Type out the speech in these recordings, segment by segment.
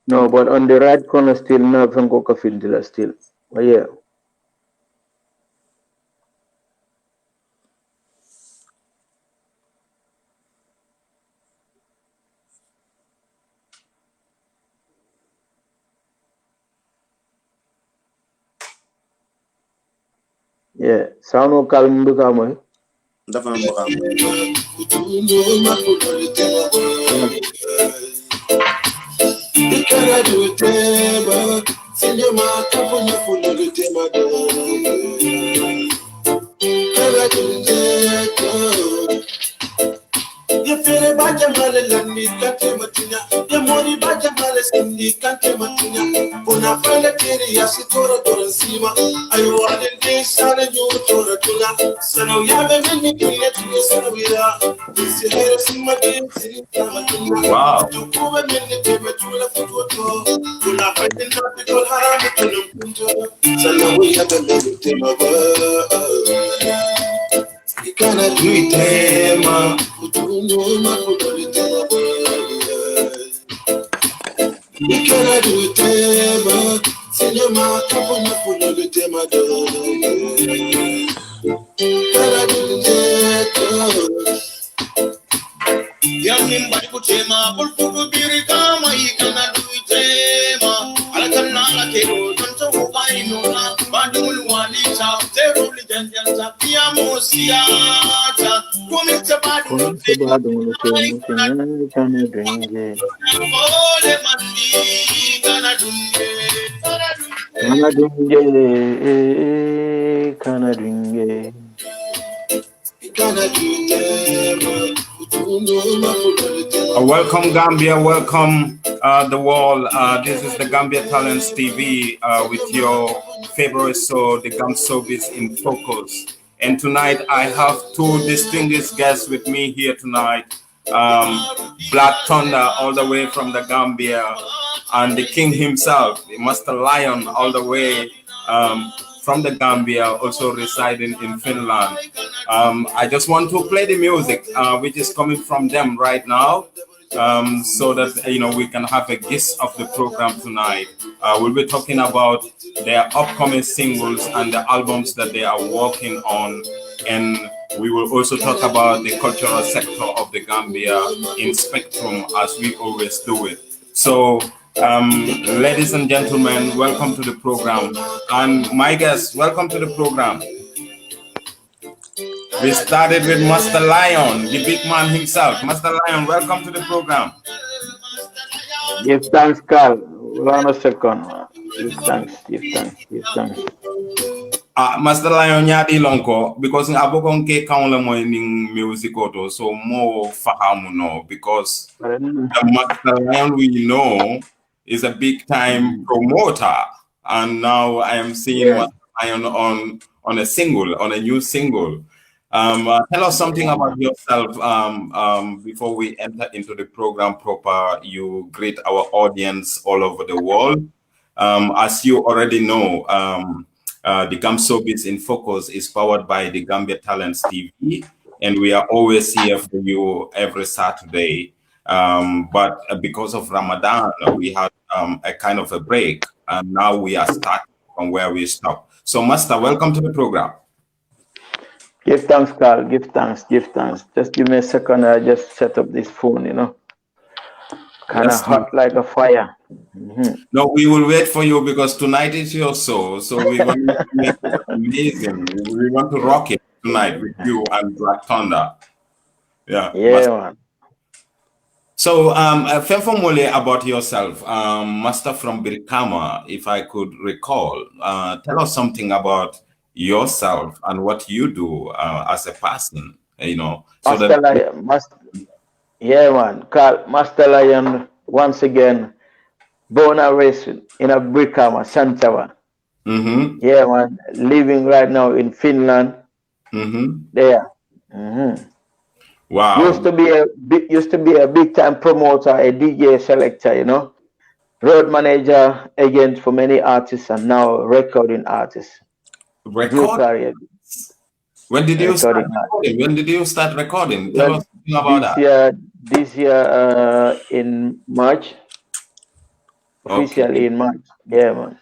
No, but on the right corner still na from Coca Fintilla still. But yeah. Yeah. Sound calm kama. dafa am bakam. You feel it by your mother, let me cut him a tina. The money by your mother, send me cut him a tina. Una fella kiri, I see Tora Tora Sima. I want in this, and you Tora Tula. So now you have a minute to get to your son with her. This is here, see my game, sitting Wow. to come a minute, give it to the photo. Una fighting not to go haram to the so now we have a minute to my bird. Ikana tuitema utungoma kudolitema Ikana tuitema sinema kapona kudolitema do Ikana tuitema Yamin bari kutema bulfudu birika ma ikana tuitema Alakana la kero tanto hubai nona Badul wali cha teru li janjan pia mosiata Kumita badu Kana dringe. Ole mandi kana dunge Kana dringe. Kana dringe. Kana dunge Welcome Gambia, welcome the world. This is the Gambia Talents TV with your favorite show, the Gam-Shiwbiz in Focus. And tonight I have two distinguished guests with me here tonight. Black Thunder all the way from the Gambia, and the king himself, the Master Lion all the way from the Gambia, also residing in Finland. I just want to play the music which is coming from them right now, so that we can have a gist of the program tonight. We'll be talking about their upcoming singles and the albums that they are working on, and we will also talk about the cultural sector of the Gambia in Spectrum, as we always do it. So, ladies and gentlemen, welcome to the program. And my guests, welcome to the program. We started with Master Lion, the big man himself. Master Lion, welcome to the program. Give thanks, Carl. Hold on a second. Give thanks, give thanks, give thanks. Master Lion nyadi lonko because abokon ke kaunla mo ning music auto so more fahamu no because the Master Lion we know is a big time promoter, and now I am seeing Master Lion on a single, on a new single. Tell us something about yourself before we enter into the program proper. You greet our audience all over the world. As you already know, the Gam-Shiwbiz in Focus is powered by the Gambia Talents TV, and we are always here for you every Saturday. But because of Ramadan, we had a kind of a break, and now we are starting from where we stopped. So, Master, welcome to the program. Give thanks, Carl. Give thanks, give thanks. Just give me a second. I just set up this phone, kind of hot like a fire. No, we will wait for you because tonight is your show. So we want to make it amazing. We want to rock it tonight with you and Black Thunder. Yeah, man. So, Fefomole, about yourself, Master from Birkama, if I could recall, tell us something about yourself and what you do as a person, So Master Lion, man. Carl, Master Lion, once again, born and raised in a Birkama, Santawa. Yeah, man. Living right now in Finland. There. Wow. Used to be a big time promoter, a DJ selector, road manager, agent for many artists, and now recording artist. Recording. When did you start recording? When did you start recording? Tell us something about that. This year in March. officially in March. Yeah, man.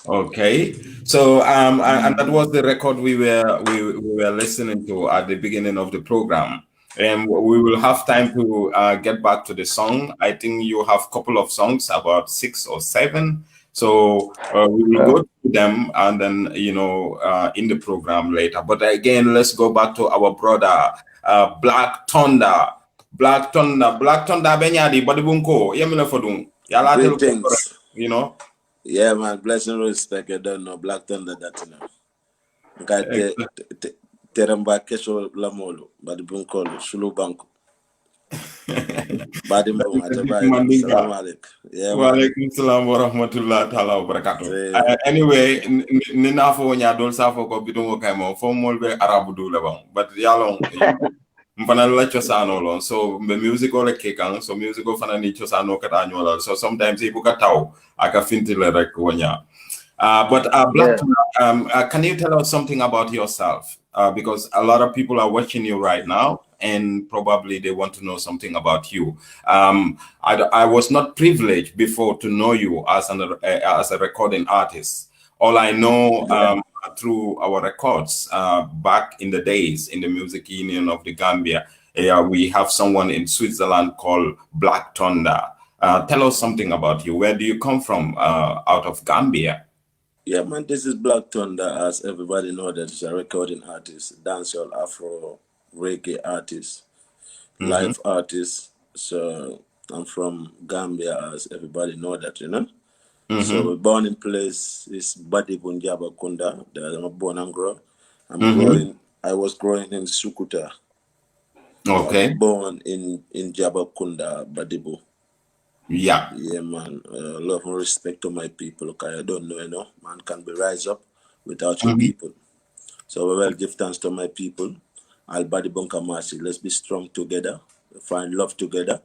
Okay, so and that was the record we were listening to at the beginning of the program, and we will have time to get back to the song. I think you have a couple of songs, about 6 or 7. So we will go through them, and then in the program later. But again, let's go back to our brother Black Thunder. Black Thunder. Benyadi badibunko yemina fodung. Yala Greetings. you know. Yeah, man. Blessing respect. I don't know. Black Thunder that you know. Okay, teramba kesho lamolo. Badibunko sulu banko. Badimbo atabai. Salam alaikum. Yeah, man. Walaikum salam wa rahmatullah ta'ala wa barakatuh. Anyway, nina fo nya dol sa fo ko bidungo kay mo fo mol be arabu du la bang. But yalong mfana la chosano lon. So the music ole kekan, so music o fana ni chosano kata anyola. So sometimes ibu kataw aka fintile rek wonya. But Black, can you tell us something about yourself? Because a lot of people are watching you right now, and probably they want to know something about you. I was not privileged before to know you as a recording artist. All I know through our records back in the days in the Music Union of the Gambia, we have someone in Switzerland called Black Thunder. Tell us something about you. Where do you come from out of Gambia? Yeah, man, this is Black Thunder, as everybody knows that it's a recording artist, dancehall, Afro, reggae artist, live artist. So I'm from Gambia, as everybody knows that, you know. So we're born in place is Badibun Jabakunda, that I'm born and grow. I was growing in Sukuta. Okay. I was born in Jabakunda, Badibu. Yeah, man. Love and respect to my people. Okay, I don't know, you know, man can be rise up without your people. So we will give thanks to my people. Al Badi Bunka Masi. Let's be strong together. Find love together.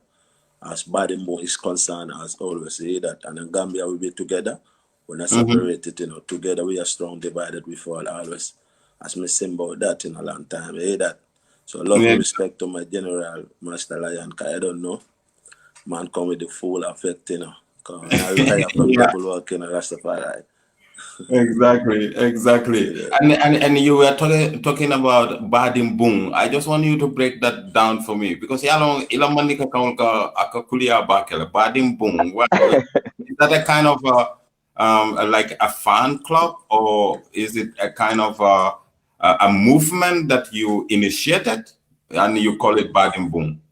As Badimbo is concerned, as always say that, and in Gambia we be together. We're not separated, you know. Together we are strong. Divided we fall. Always, as me symbol that in a long time. That. So love and respect to my general Master Lion. I don't know. Man come with the full effect, you know. I retire from double working a Rastafari. Exactly. And you were talking about Badim Boom. I just want you to break that down for me, because Badim Boom. Is that a kind of like a fan club, or is it a kind of a movement that you initiated and you call it Badim Boom?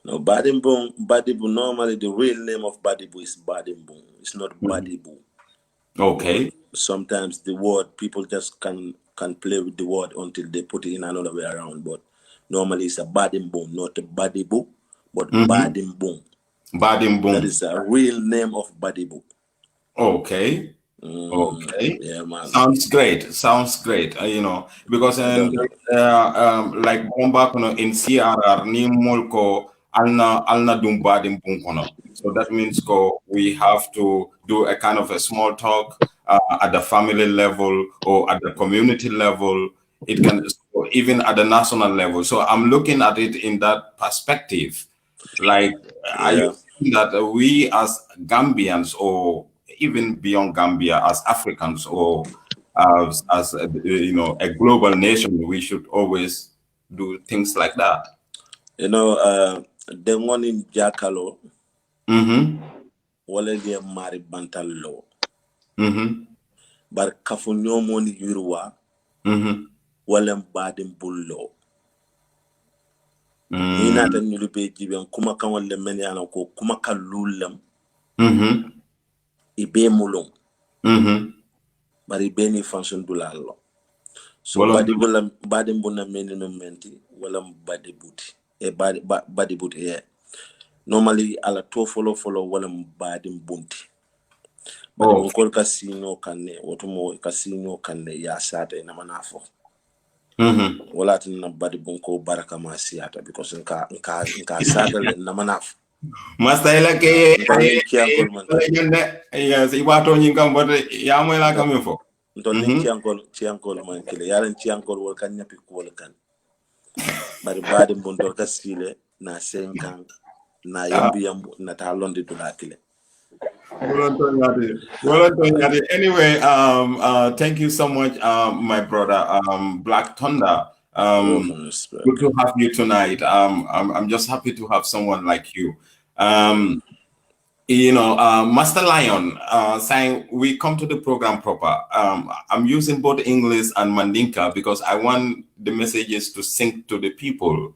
No, Badibu, normally the real name of Badibu is Badimbu. It's not Badibu. Okay. But sometimes the word, people just can play with the word until they put it in another way around. But normally it's a Badimbu, not a Badibu, but Badimbu. Badimbu. That is a real name of Badibu. Okay. Okay. Yeah, man. Sounds great. You know, because like bomba kono in CRR ni molko alna dumbadim bunkono. So that means we have to do a kind of a small talk at the family level or at the community level. It can even at the national level. So I'm looking at it in that perspective. Like, are you saying that we as Gambians, or even beyond Gambia, as Africans, or as you know, a global nation, we should always do things like that? You know, the one in Jakalo, wale liye mari bantal lo. Bar kafu nyomoni yurwa, wale mbadim bullo. Nina ta nyulube jiben kuma kan wale menyana ko kuma kan lulam. Ibe mulung. Bari beni function dulalo. So badibula meni no menti wala badibuti. Badibuti yeah. Normally ala to follow wala badim bunti. But the casino kanne otomo casino kanne ya sata ina manafo. Wala tin badi bunko baraka masiata, because nka sata le na manafo. Masta ila ke yes, iwato nyingam bote ya mo ila kamefo. Ndoni chiankol man kile yaran chiankol wol kan nyapi ko kan. Bari badi bunto kasile na 5 ans na yambu na ta londi dula kile. Anyway, thank you so much, my brother, Black Thunder. Good to have you tonight. I'm just happy to have someone like you. Master Lion, saying we come to the program proper. I'm using both English and Mandinka because I want the messages to sink to the people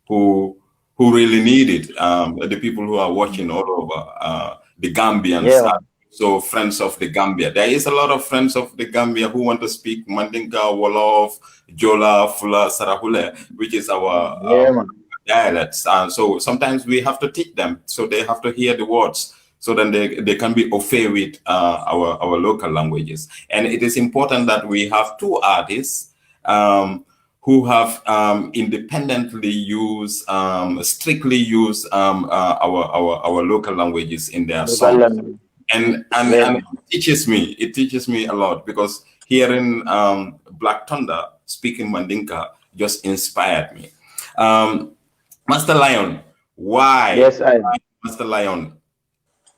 who really need it. The people who are watching all over, the Gambians. Yeah. So friends of the Gambia. There is a lot of friends of the Gambia who want to speak Mandinka, Wolof, Jola, Fula, Sarahule, which is our dialects. So sometimes we have to teach them, so they have to hear the words, so then they can be au fait with our local languages. And it is important that we have two artists who have independently used, strictly used our local languages in their songs. And it teaches me a lot, because hearing Black Thunder speaking Mandinka just inspired me. Master Lion, why? Yes, Master Lion,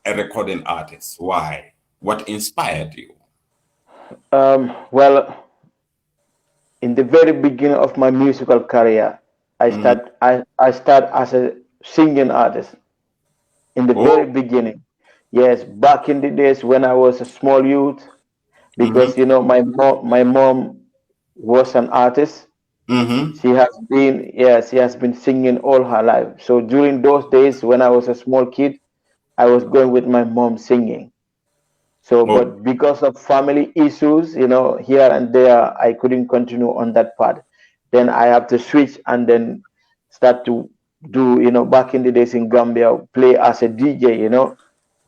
a recording artist. Why? What inspired you? Well, in the very beginning of my musical career, I start as a singing artist. In the very beginning, yes, back in the days when I was a small youth, because my mom was an artist. She has been singing all her life. So during those days when I was a small kid, I was going with my mom singing. So, but because of family issues, here and there, I couldn't continue on that part. Then I have to switch and then start to do, back in the days in Gambia, play as a DJ,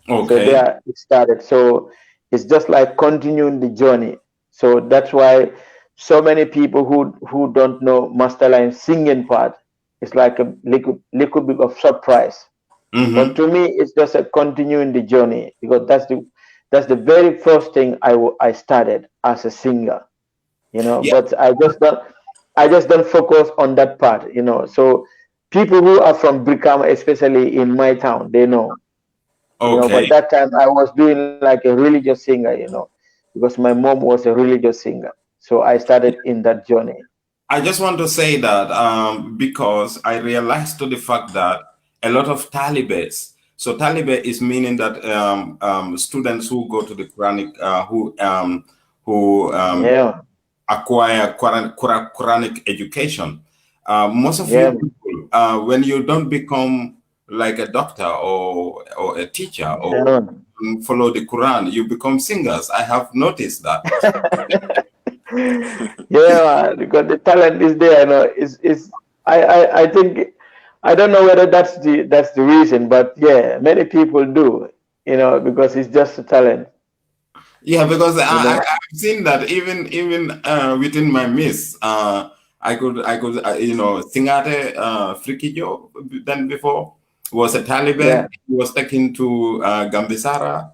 So there it started. So it's just like continuing the journey. So that's why so many people who don't know Master Lion's singing part, it's like a little bit of surprise. But to me, it's just a continuing the journey, because that's the very first thing I started as a singer, But I just don't focus on that part, So people who are from Brikama, especially in my town, they know. But that time I was doing like a religious singer, because my mom was a religious singer. So I started in that journey. I just want to say that because I realized to the fact that a lot of Talibans, so Taliban is meaning that students who go to the Quranic, who acquire Quranic education, most of you people, when you don't become like a doctor or a teacher or follow the Quran, you become singers. I have noticed that. Because the talent is there. I think, I don't know whether that's the reason, but yeah, many people do. Because it's just a talent. Yeah, because I've seen that even within my miss, I could Singate Frikijo than before was a Taliban. He was taken to Gambisara,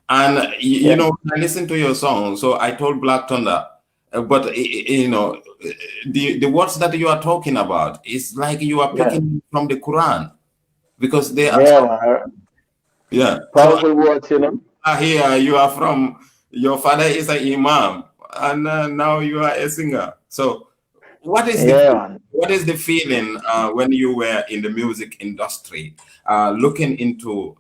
and I listened to your song, so I told Black Thunder. But the words that you are talking about is like you are picking from the Quran, because they are powerful words. Here you are from. Your father is an imam, and now you are a singer. So, what is the feeling when you were in the music industry, looking into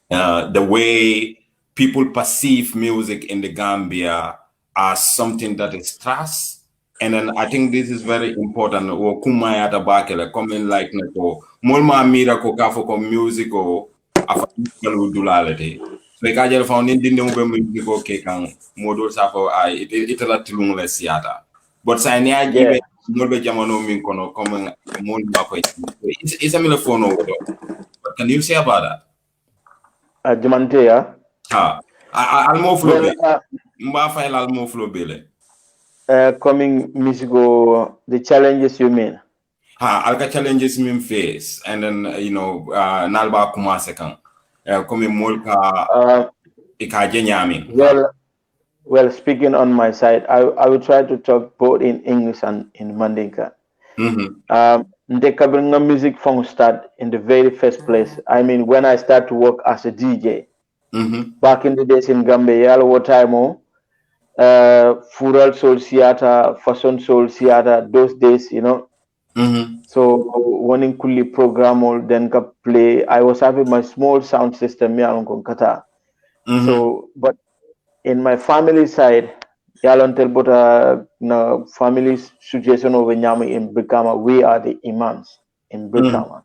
the way people perceive music in the Gambia as something that is trust? And then I think this is very important. Or kumaya tabakele coming like neko mulma mira ko kafo ko music o afalu dulality. So I found in the music okay can model safo I it la tilung le siata. But say ni ajibe molbe jamano min kono coming mulma ko it's a phone. What can you say about that? Jumantea. Almo flow. Mbafa almo flow bele. Coming musical, the challenges you mean? Alka challenges mean face, and then nalba kumase kan. Coming molka ikaje Well, speaking on my side, I will try to talk both in English and in Mandinka. The Kabinga music from start in the very first place. I mean, when I start to work as a DJ, Back in the days in Gambia, yal what time Fural Soul Theater, Fashion Soul Theater, those days, you know. So one in Kuli program or then ka play. I was having my small sound system yeah, Kata. So but in my family side, yalon tel bota na family situation over Nyami in Brikama, we are the imams in Brikama.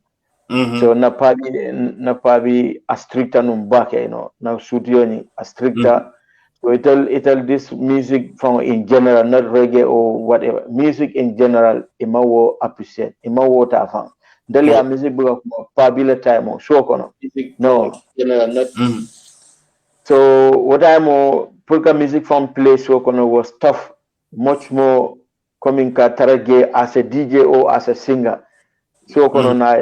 So napabi a stricta numbake, you know, na studio ni a stricta. So it'll this music from in general, not reggae or whatever. Music in general, imawo appreciate, imawo tafang. Dali a music buga pabila time o show kono. No. General, not So what I'm pulka music from place show kono was tough, much more coming ka tarage as a DJ or as a singer. So kono na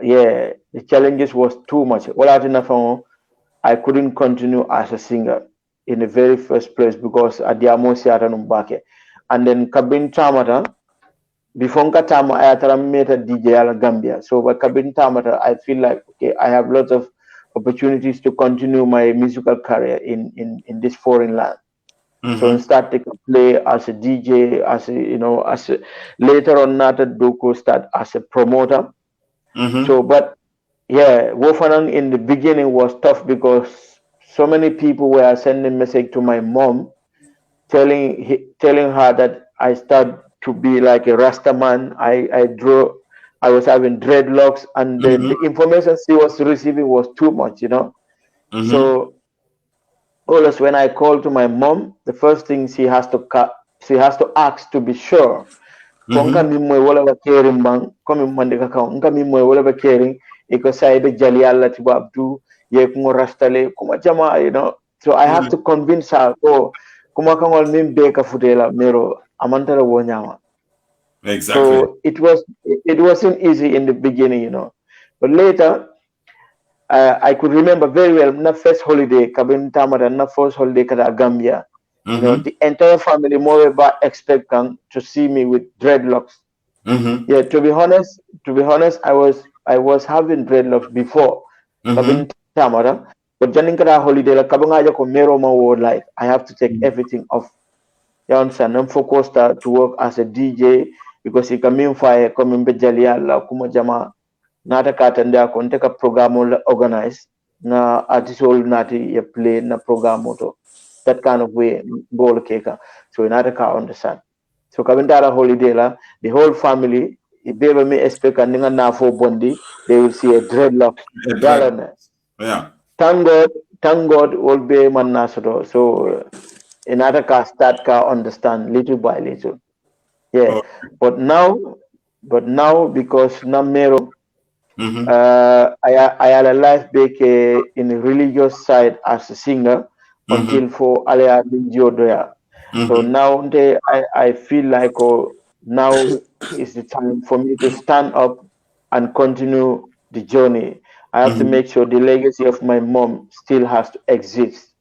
yeah, the challenges was too much. I couldn't continue as a singer in the very first place because adiamo siata numbake. And then kabin tamata before tama I meta DJ ala Gambia. So by kabin tamata I feel like okay, I have lots of opportunities to continue my musical career in this foreign land. So I started to play as a DJ, as a, you know, as a, later on Nata Doko start as a promoter. So but yeah, Wofanang in the beginning was tough because so many people were sending message to my mom telling her that I started to be like a Rasta man. I was having dreadlocks and the information she was receiving was too much, you know. So always when I call to my mom, the first thing she has to ask to be sure. Konka mi moy wala ba caring bang komi mande ka kaw nka mi moy wala ba caring iko saybe jali Allah tibabdu ye ko rastale kuma jama, you know. So I have to convince her kuma kangol min be ka futela mero amantara wo nyama. Exactly. So it wasn't easy in the beginning, you know. But later I could remember very well na first holiday kabin tamara na first holiday kada Gambia. You know, the entire family more about expecting to see me with dreadlocks. Yeah, to be honest, I was having dreadlocks before. Kabin tamara, but janin kada holiday la kabanga ko mero ma wo like I have to take everything off. You understand? I'm focused to work as a DJ because he come in fire coming bejali la kuma jama nata katanda ko take a program organize na artist all nati ya play na program to. That kind of way goal keka. So in other car understand. So kabintara holiday la, the whole family, if they me expect and na for bondi, they will see a dreadlock. Yeah. Thank God will be man nasodo. So in other car start car understand little by little. Yeah. But now because Namero I had a life back in the religious side as a singer until for Alea Jodoya. So now I feel like now is the time for me to stand up and continue the journey. I have to make sure the legacy of my mom still has to exist.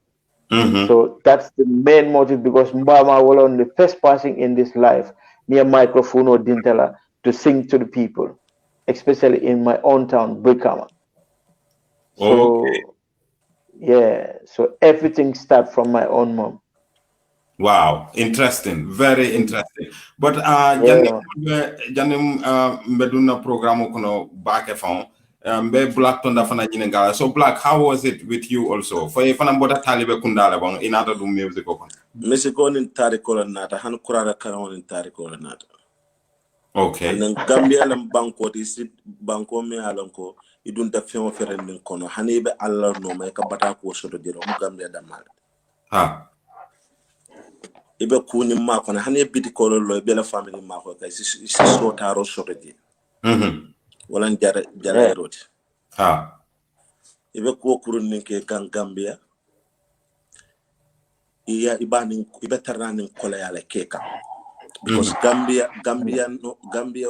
So that's the main motive because Mbama was on the first person in this life, near microphone or dintela, to sing to the people, especially in my own town, Brikama. So yeah, so everything starts from my own mom. Wow, interesting, very interesting. But janim meduna program kono back phone. Be Black Thunder fana jinengala. So Black, how was it with you also? For if I'm boda talibe kundala bang in order to do music okon. Music on in tarikola nata, han kurara karon in tarikola nata. Okay. And then Gambia lam banko is banko me alonko idun da film ferendin kono hanebe Allah no ma ka bata ko so do diro mu Gambia da mal. Ha. Ibe kuni ma kono hane biti ko lo be la family ma ko kay si so taro so do di. Wala jara roti. Ha. Ibe ko kurun ninke kan Gambia. Iya ibani ibe taranin kola yala keka. Because Gambia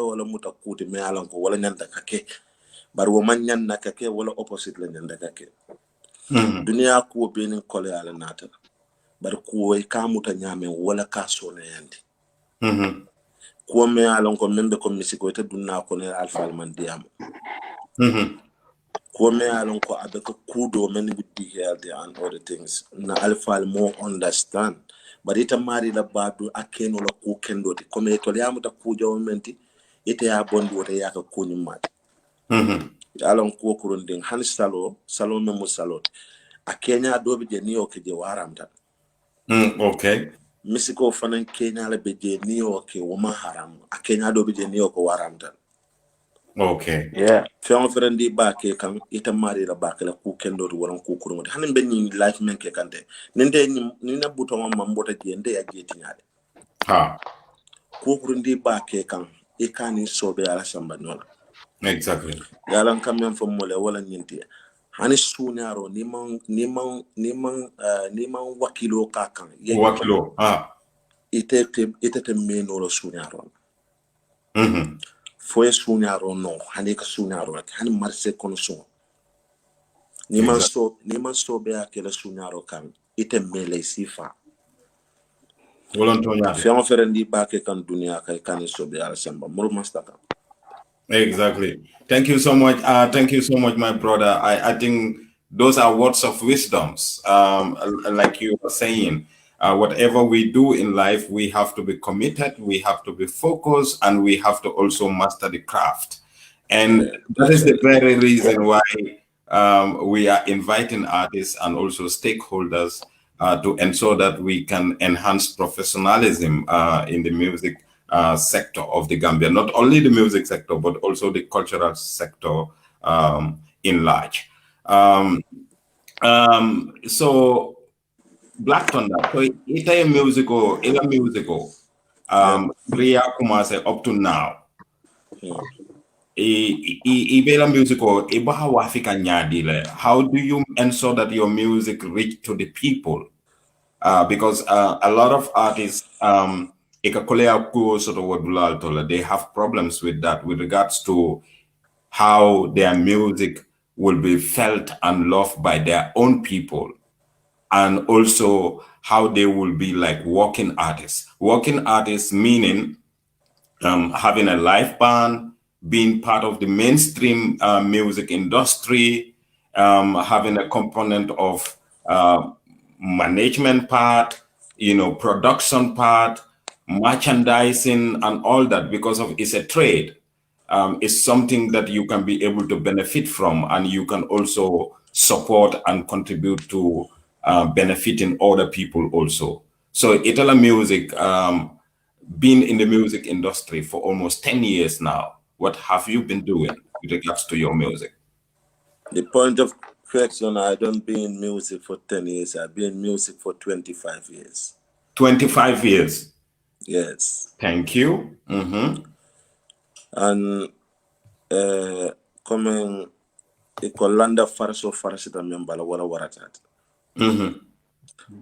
wala muta kuti me alanko wala nyanda kake bar wo man nyanda kake wala opposite la nyanda kake dunia ko benin kole ala nata bar ko way ka muta nyame wala ka sona yandi ko me alanko membe ko misiko te dunna ko ne alfa man diam Come along ko abeka kudo many would be here there and other things. Na alpha more understand. But ita mari la badu akeno la ku kendo ti come to liamu ta kujo menti ite ya bondi wote ya ka kuni mat. Along ko kurunding han salo memo salot. A Kenya dobi je New York je waramta. Okay. Mexico fanan Kenya la be je New York woma haram. A Kenya dobi je New York waramta. Okay. Yeah. Fion frendi ba ke kan ita mari la ba ke la ku kendo to waran ku kurmo hanin ben ni life men ke kante nende ni na buto ma mbota je nde ya je tinyade ha ku kurundi ba ke kan e kani sobe ala samba nola exactly yalan kam men fo mole wala nyinti hani sunyaro ni man wakilo ka kan ye wakilo ite te menoro sunyaro fo e sunyaro no hani ka sunyaro hani marse kono so ni man so be akela sunyaro kan ite mele sifa volontonya fion ferendi ba ke kan dunia kay kan so be ala samba mur Masta kan. Exactly. Thank you so much. Thank you so much, my brother. I think those are words of wisdoms. Like you were saying, whatever we do in life, we have to be committed, we have to be focused, and we have to also master the craft. And that is the very reason why we are inviting artists and also stakeholders to ensure that we can enhance professionalism in the music sector of the Gambia, not only the music sector, but also the cultural sector in large. So Black Thunder, so it's a musical, Ria Kumase up to now. How do you ensure that your music reach to the people? Because a lot of artists, they have problems with that, with regards to how their music will be felt and loved by their own people, and also how they will be like working artists. Working artists meaning having a live band, being part of the mainstream music industry, having a component of management part, production part, merchandising, and all that, because of it's a trade. It's something that you can be able to benefit from, and you can also support and contribute to benefiting other people also. So Itala Music, been in the music industry for almost 10 years now. What have you been doing with regards to your music? The point of correction, I don't be in music for 10 years. I've been in music for 25 years. 25 years? Yes. Thank you. And coming Ikolanda Farso Farsita Membala Wara Waratat.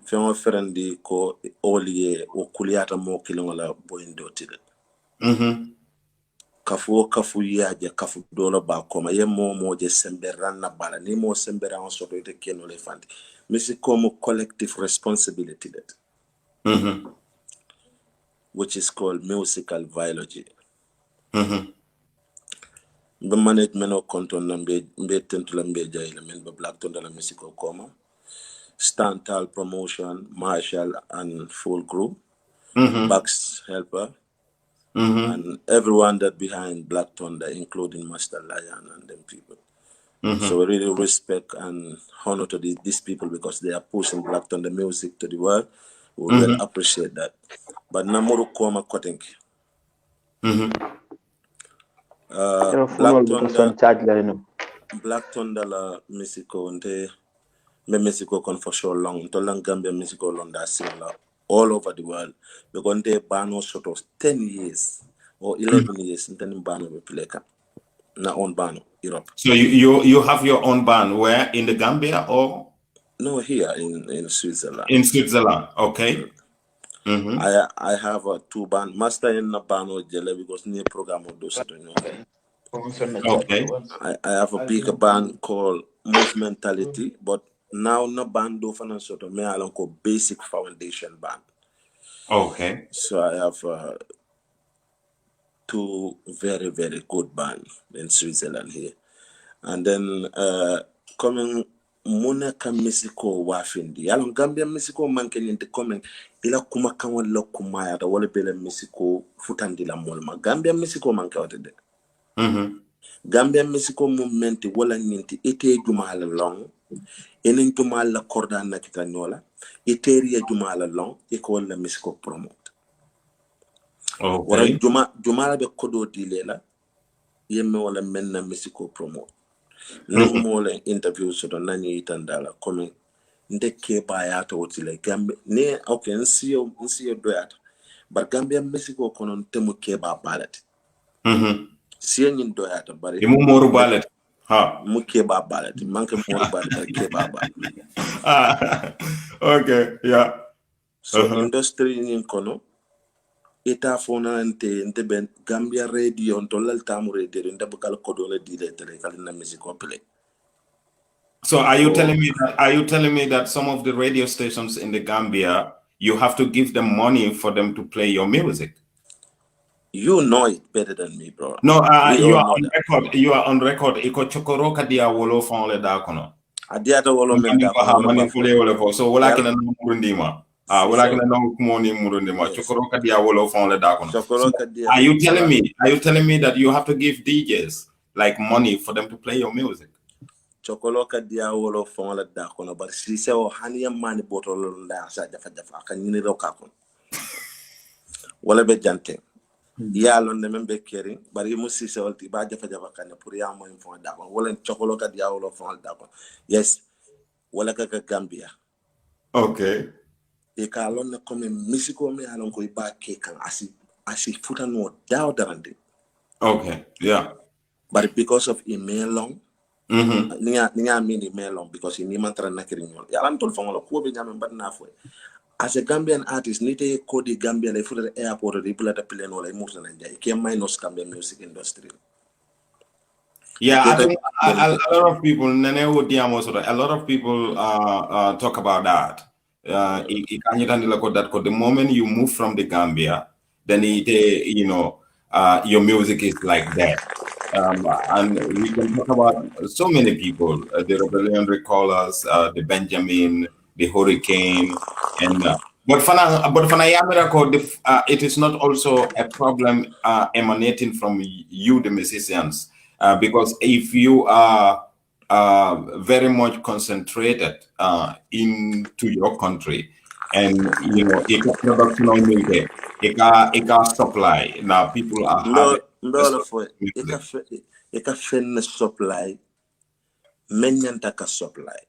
Fion Ferendi ko Olie o Kuliata mo Kilonga Boindo Tide. Kafu yaje kafu dola ba koma ye mo je semberan na bala ni mo semberan so to te keno le fandi misi como collective responsibility that which is called musical biology. The management of control nambe tentula mbe jaile men be Black Thunder la musical coma Stantal promotion Marshall and full group Bucks helper and everyone that behind Black Thunder, including Master Lion and them people. So we really respect and honor to these people because they are pushing Black Thunder music to the world. We really appreciate that. But Namuru Koma Kotenki. Black Thunder la Mexico nte me Mexico kon for so long. Tolang Gambia Mexico londa similar all over the world. Because they ban sort of 10 years. Or 11 years in Bano Repuleka. Na own band Europe. So you have your own band where in the Gambia or? No, here in Switzerland. In Switzerland, okay. I have two band Masta in the band or Jelle because near program of those okay. I have a bigger band called Movementality, but now no band do for sort of me along called Basic Foundation Band. Okay. So I have two very, very good bands in Switzerland here. And then coming muna ka Mexico wafindi. Yalong Gambia Mexico man kenyente coming ila kuma kanwa lo kuma ya wale bele Mexico futandi la molma. Gambia Mexico man ka watede. Gambia Mexico movement wala ninti ite jumala long. Enen jumala korda na kita nyola. Iteria jumala long. Iko wala Mexico promote. Wara jumala be kodo dilela. Yemme wala menna Mexico promote. Mole interview so don nani itandala come ndeke bayata wotile gambe ne okay nsiyo doyata but Gambia Mexico kono temu keba balat siyo nyin doyata bari imu moru balat ha mu keba balat manke moru balat bari keba balat okay yeah so industry nyin kono ita fona nte ben Gambia radio on tolal tamu radio ndabukal kodole dile tere kalina Mexico play. So are you telling me that some of the radio stations in the Gambia, you have to give them money for them to play your music? You know it better than me, bro. No, you are on record. You are on record. Iko chokoro kadia wolo fonle da kono. Adiata wolo menda kono. So wala kina no murundima. Wala kina no kumoni murundima. Chokoro kadia wolo fonle da kono. So are you telling me that you have to give DJs like money for them to play your music? Chokoloka dia wolo fonla da kono bar si se o haniya mani botolo nda sa jafa kan ni ro ka kon wala be jante ya lon de membe keri bari mu si se walti ba jafa kan pour ya mo fon da kon wala chokoloka dia wolo fonla da kon yes wala ka Gambia okay e ka lon ne comme musico me alon ko ba ke kan asi futano daw darande okay yeah but because of email long Ninga mini melon because he mantra na kirinol. Yalan tol fongolo ko be nyame badna fo. As a Gambian artist, nite ko di Gambia le futa airport di pula da plane wala imurta na jay. Ke minus Gambian music industry. Yeah, I think a lot of people a lot of people talk about that. The moment you move from the Gambia, then your music is like that. And we can talk about so many people, the Rebellion Recallers, the Benjamin, the Hurricane, and but for it is not also a problem emanating from you, the musicians, because if you are very much concentrated into your country, and it can supply. Now people are having it can supply menyanta ka supply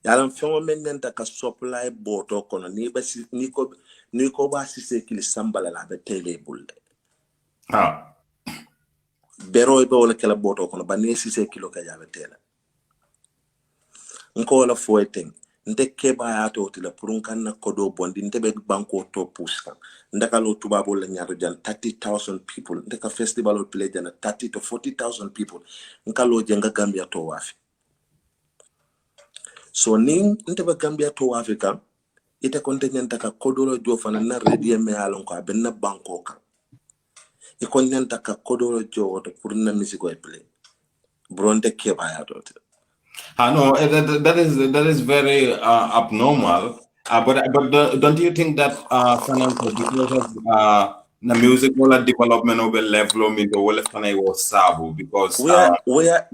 yaran fengo menyanta ka supply boto kono ni ko ba sise kili sambala la be tele bulde bero be wala kala boto kono ba ni sise kilo ka jabe tele nko wala foyten nte keba ya to tila purun kan na kodo bondi nte be banko to puska ndaka lo tubabo la nyaato jan 30,000 people ndaka festival play jan 30 to 40,000 people nka lo jenga Gambia to wafi so ning nte be Gambia to wafi ka ite kontinenta ka kodo lo jo fana na radio me alon ko benna banko ka e kontinenta ka kodo lo jo to pour na musique play bronde keba ya to no, that is very abnormal. But don't you think that because of the musical development of a level was sabu because we are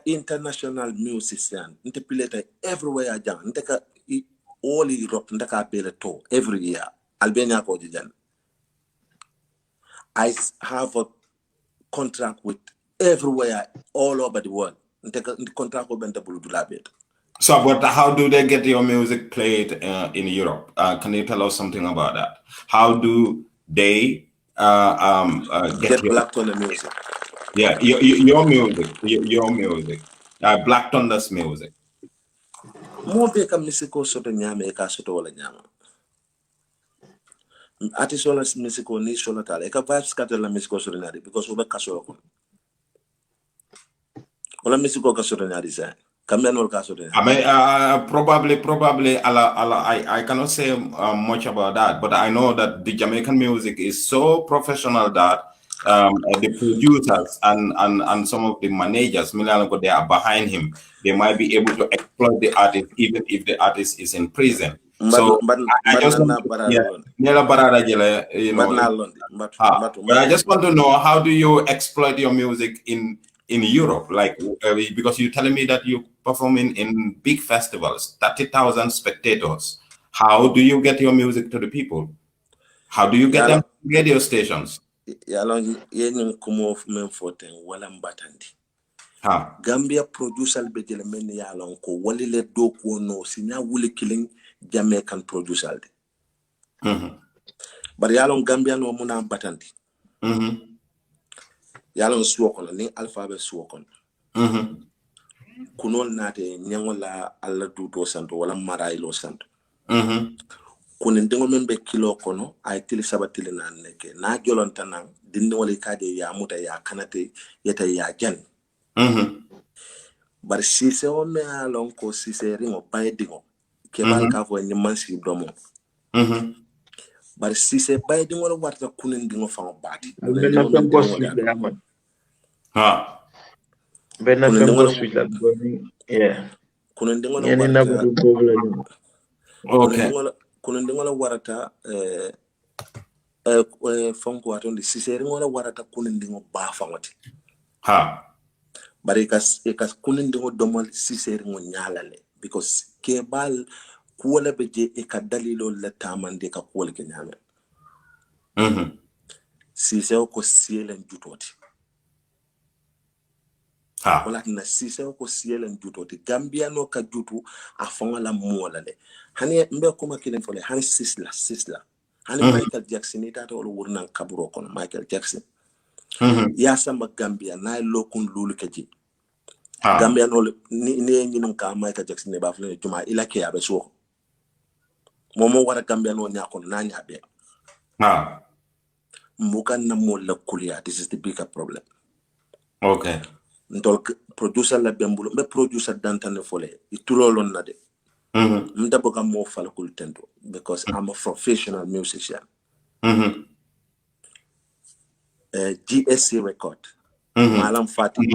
international musicians. Interpolate everywhere jang. Nteka all Europe nteka pele to every year. Albania ko dijan. I have a contract with everywhere all over the world. So, but how do they get your music played in Europe? Can you tell us something about that? How do they get Black Thunder music? Yeah, your music, Black Thunder's music. More beka musico soto nyame eka soto wala nyama. Atisola musico ni sola tale. Eka vibes katela musico soto nyari because ube kasola kono. Wala musico kasoto nyari sa. Kambian wala kasoto nyari. I mean, probably. I cannot say much about that, but I know that the Jamaican music is so professional that the producers and some of the managers, they are behind him. They might be able to exploit the artist even if the artist is in prison. So I just want but I just want to know, how do you exploit your music in Europe? Like, because you're telling me that you're performing in big festivals, 30,000 spectators. How do you get your music to the people? How do you get them to radio stations? Gambia producer bejele men yalon ko walile do ko no sinya wuli killing Jamaican producer but yalon Gambia no muna batandi yalon suwokon ni alphabet suwokon kunol nate nyangola alla duto santo wala marailo santo kunin dengo membe kilo kono ay tili sabatili na neke na jolonta nan dinde wala kade ya muta ya kanate yeta ya jan bar sise o me alon ko sise ringo baydingo ke bal ka fo ni mansi domo bar sise baydingo wala warta kunin dingo fa baati benna fembo switla kunin dingo okay kunin dingo warata fonko atondi sise ringo wala warata kunin dingo ba fa wati bari ekas kunin dingo domal siseri ngo nyalale because kebal kuwala beje e ka dalilo la tamande ka kuwala ke nyame siseo ko sielen jutoti wala na siseo ko sielen jutoti Gambia no ka jutu afanga la mola le hani mbe kuma kilen fole hani sisla hani Michael Jackson ita to wurnan kaburo kono Michael Jackson ya samba Gambia na lokun lulu keji Gambia no ni ngi ka Michael Jackson ne ba fle juma ila ke abe so momo wara Gambia no nya kono na nya be mbukan na mo la kulia. This is the bigger problem. Okay. Ndol producer la bembulo be producer dantane fole itulolon na de mdaboga mo fala kultendo because I'm a professional musician. GSC record. Malam Fati.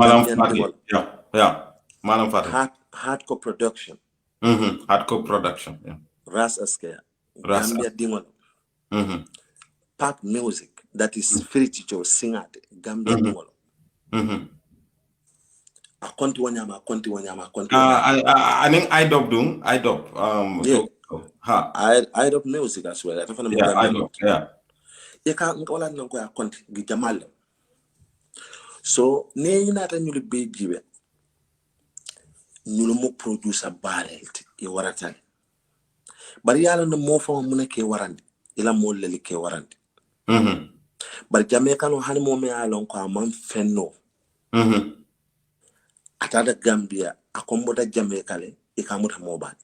Yeah. Malam Fati. Hardcore production. Hardcore production. Yeah. Ras Askea. Gambia Dingol. Pop music. That is free teacher singer. Gambia Dingol. I think IDOB do. IDOB. IDOB music as well. IDOB. Yeah. So, ne nata nyulu be jibe. Nyulu mo producer barrelt e waratan. Bari yala no mo fa muna ke warandi. Ila mo leli ke warandi. Bari Jamaica no hani mo me alon ko amam fenno. Atada Gambia akomboda Jamaica le e kamuta mo bad.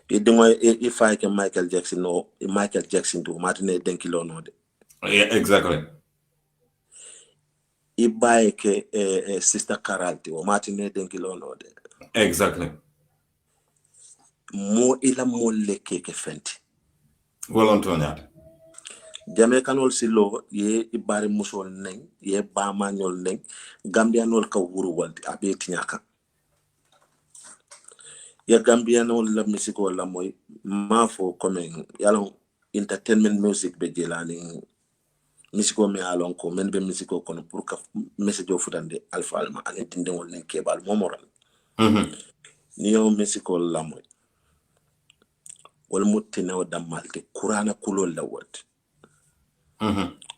If I can Michael Jackson no Michael Jackson do Martin Denkilo no de. Yeah, exactly. Ibaye ke Sister Karalti o Martin Denkilo no de. Exactly. Mo ila mo leke ke fenti. Well Antonia. Jamaican ol silo ye ibari musol neng ye bama nyol neng Gambian ol ka wuru waldi abe tinyaka. Ya Gambian ol la musico la moy mafo comme yalon entertainment music be jelani musico me alon ko men be musico kono pour ka message futande alfa alma ani tinde wol nen kebal momoral ni yo musico la moy wal mutina o damalde kurana kulol la wat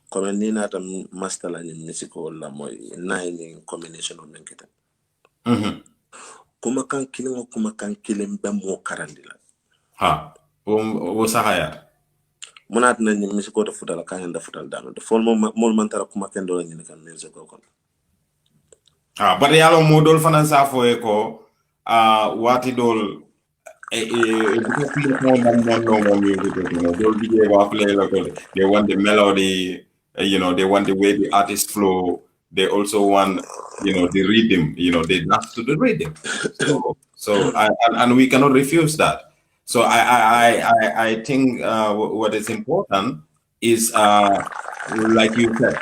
comme ni nata Masta la ni musico la moy nine combination of menketa kuma kan kilin be mo karandila o sahaya monat na ni musico to futala kan da futal dano de fol mol man tara kuma ken do la ni kan musico kon but yalo modol fanan sa fo e ko wati dol they want the melody, they want the way the artist flow. They also want, the rhythm, they dance to the rhythm. So and we cannot refuse that. So I think what is important is like you said,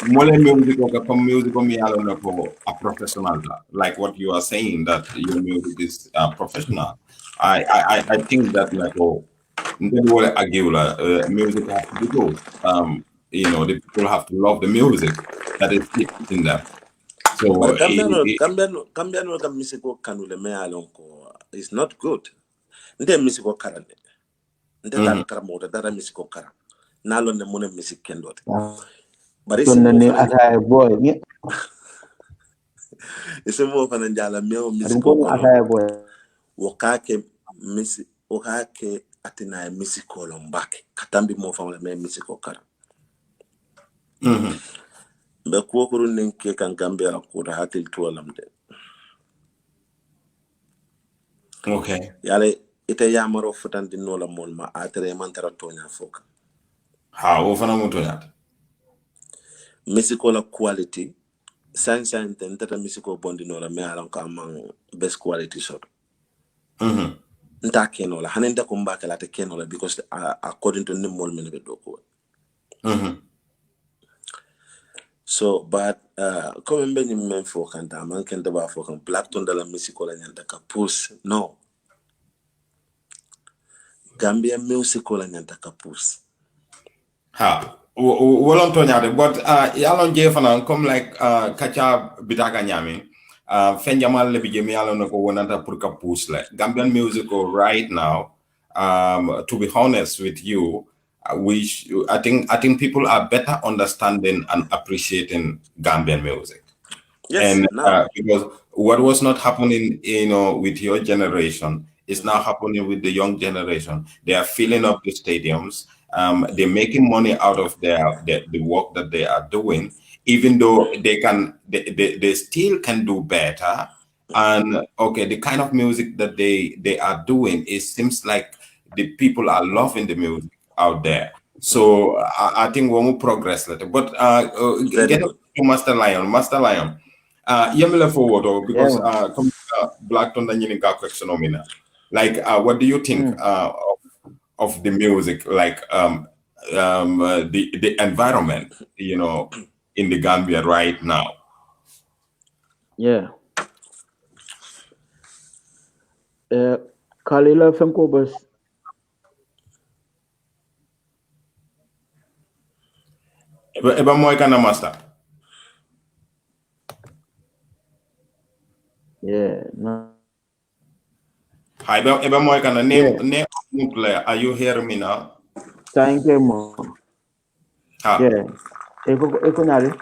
more music or music me a professional, like what you are saying that your music is professional. I think that like music has to be good. The people have to love the music that is in them. So But Gambiano musical canule me alonko is not good. Nde musical karane. Nde tar karamoda dara musical kara. Nalo ne mune music kendot. But it's boy. It's more fun njala meo musical kono. Wakake atina musical lombake. Katambi mo famile me musical kara. Be kuokuru ninke kan Gambia kura hakil tualamde. Okay. Yale ite yamaro futan di nola molma atere mantara tonya foka. How often am I Musical quality. Science and tentata musical bondi nola me alanka among best quality shot. Nta kenola hanenda kumbaka late kenola because according to nimol minebe doko. So but come mbe ni men fokanta man kenda ba fokan Black Thunder la musical nyanda kapus no. Gambia musical nyanda kapus. Ha. Wolon tonyade, but yalon jefana come like kacha bitaga nyami. Fenjamal le bijemi yalon ko wonanta pour ka pousse le. Gambian musical right now, to be honest with you, I think people are better understanding and appreciating Gambian music. Yes, And now. because what was not happening, with your generation is now happening with the young generation. They are filling up the stadiums. They're making money out of the work that they are doing, even though they still can do better. And okay, the kind of music that they are doing, it seems like the people are loving the music out there. So I think we will progress later. But get up to Master Lion. Yemile forward because Black Thunder Nyininga question omina. Like what do you think of the music, like the environment, in the Gambia right now? Yeah. Kalila Fenko bus. Eba moy kana Master. Yeah, no. Hi, eba moy kana name are you hearing me now? Thank you, Mo. Yeah. Eko nari.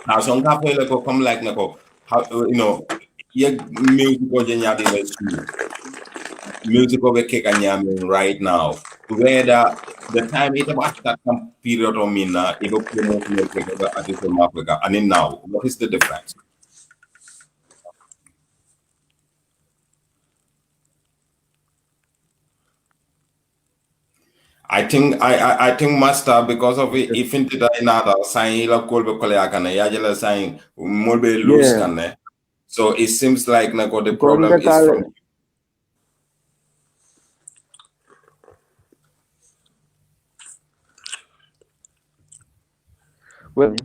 Now some people like come like nako, how music o jenyadi music over Kekanyam right now. Whether the time it about that period of mina, it will promote artists from Africa, and in now, what is the difference? I think Masta, because of it, if into the another sign la kolbe koleakana yajela sign molbe loose kane. So it seems like nako the problem is from. Well,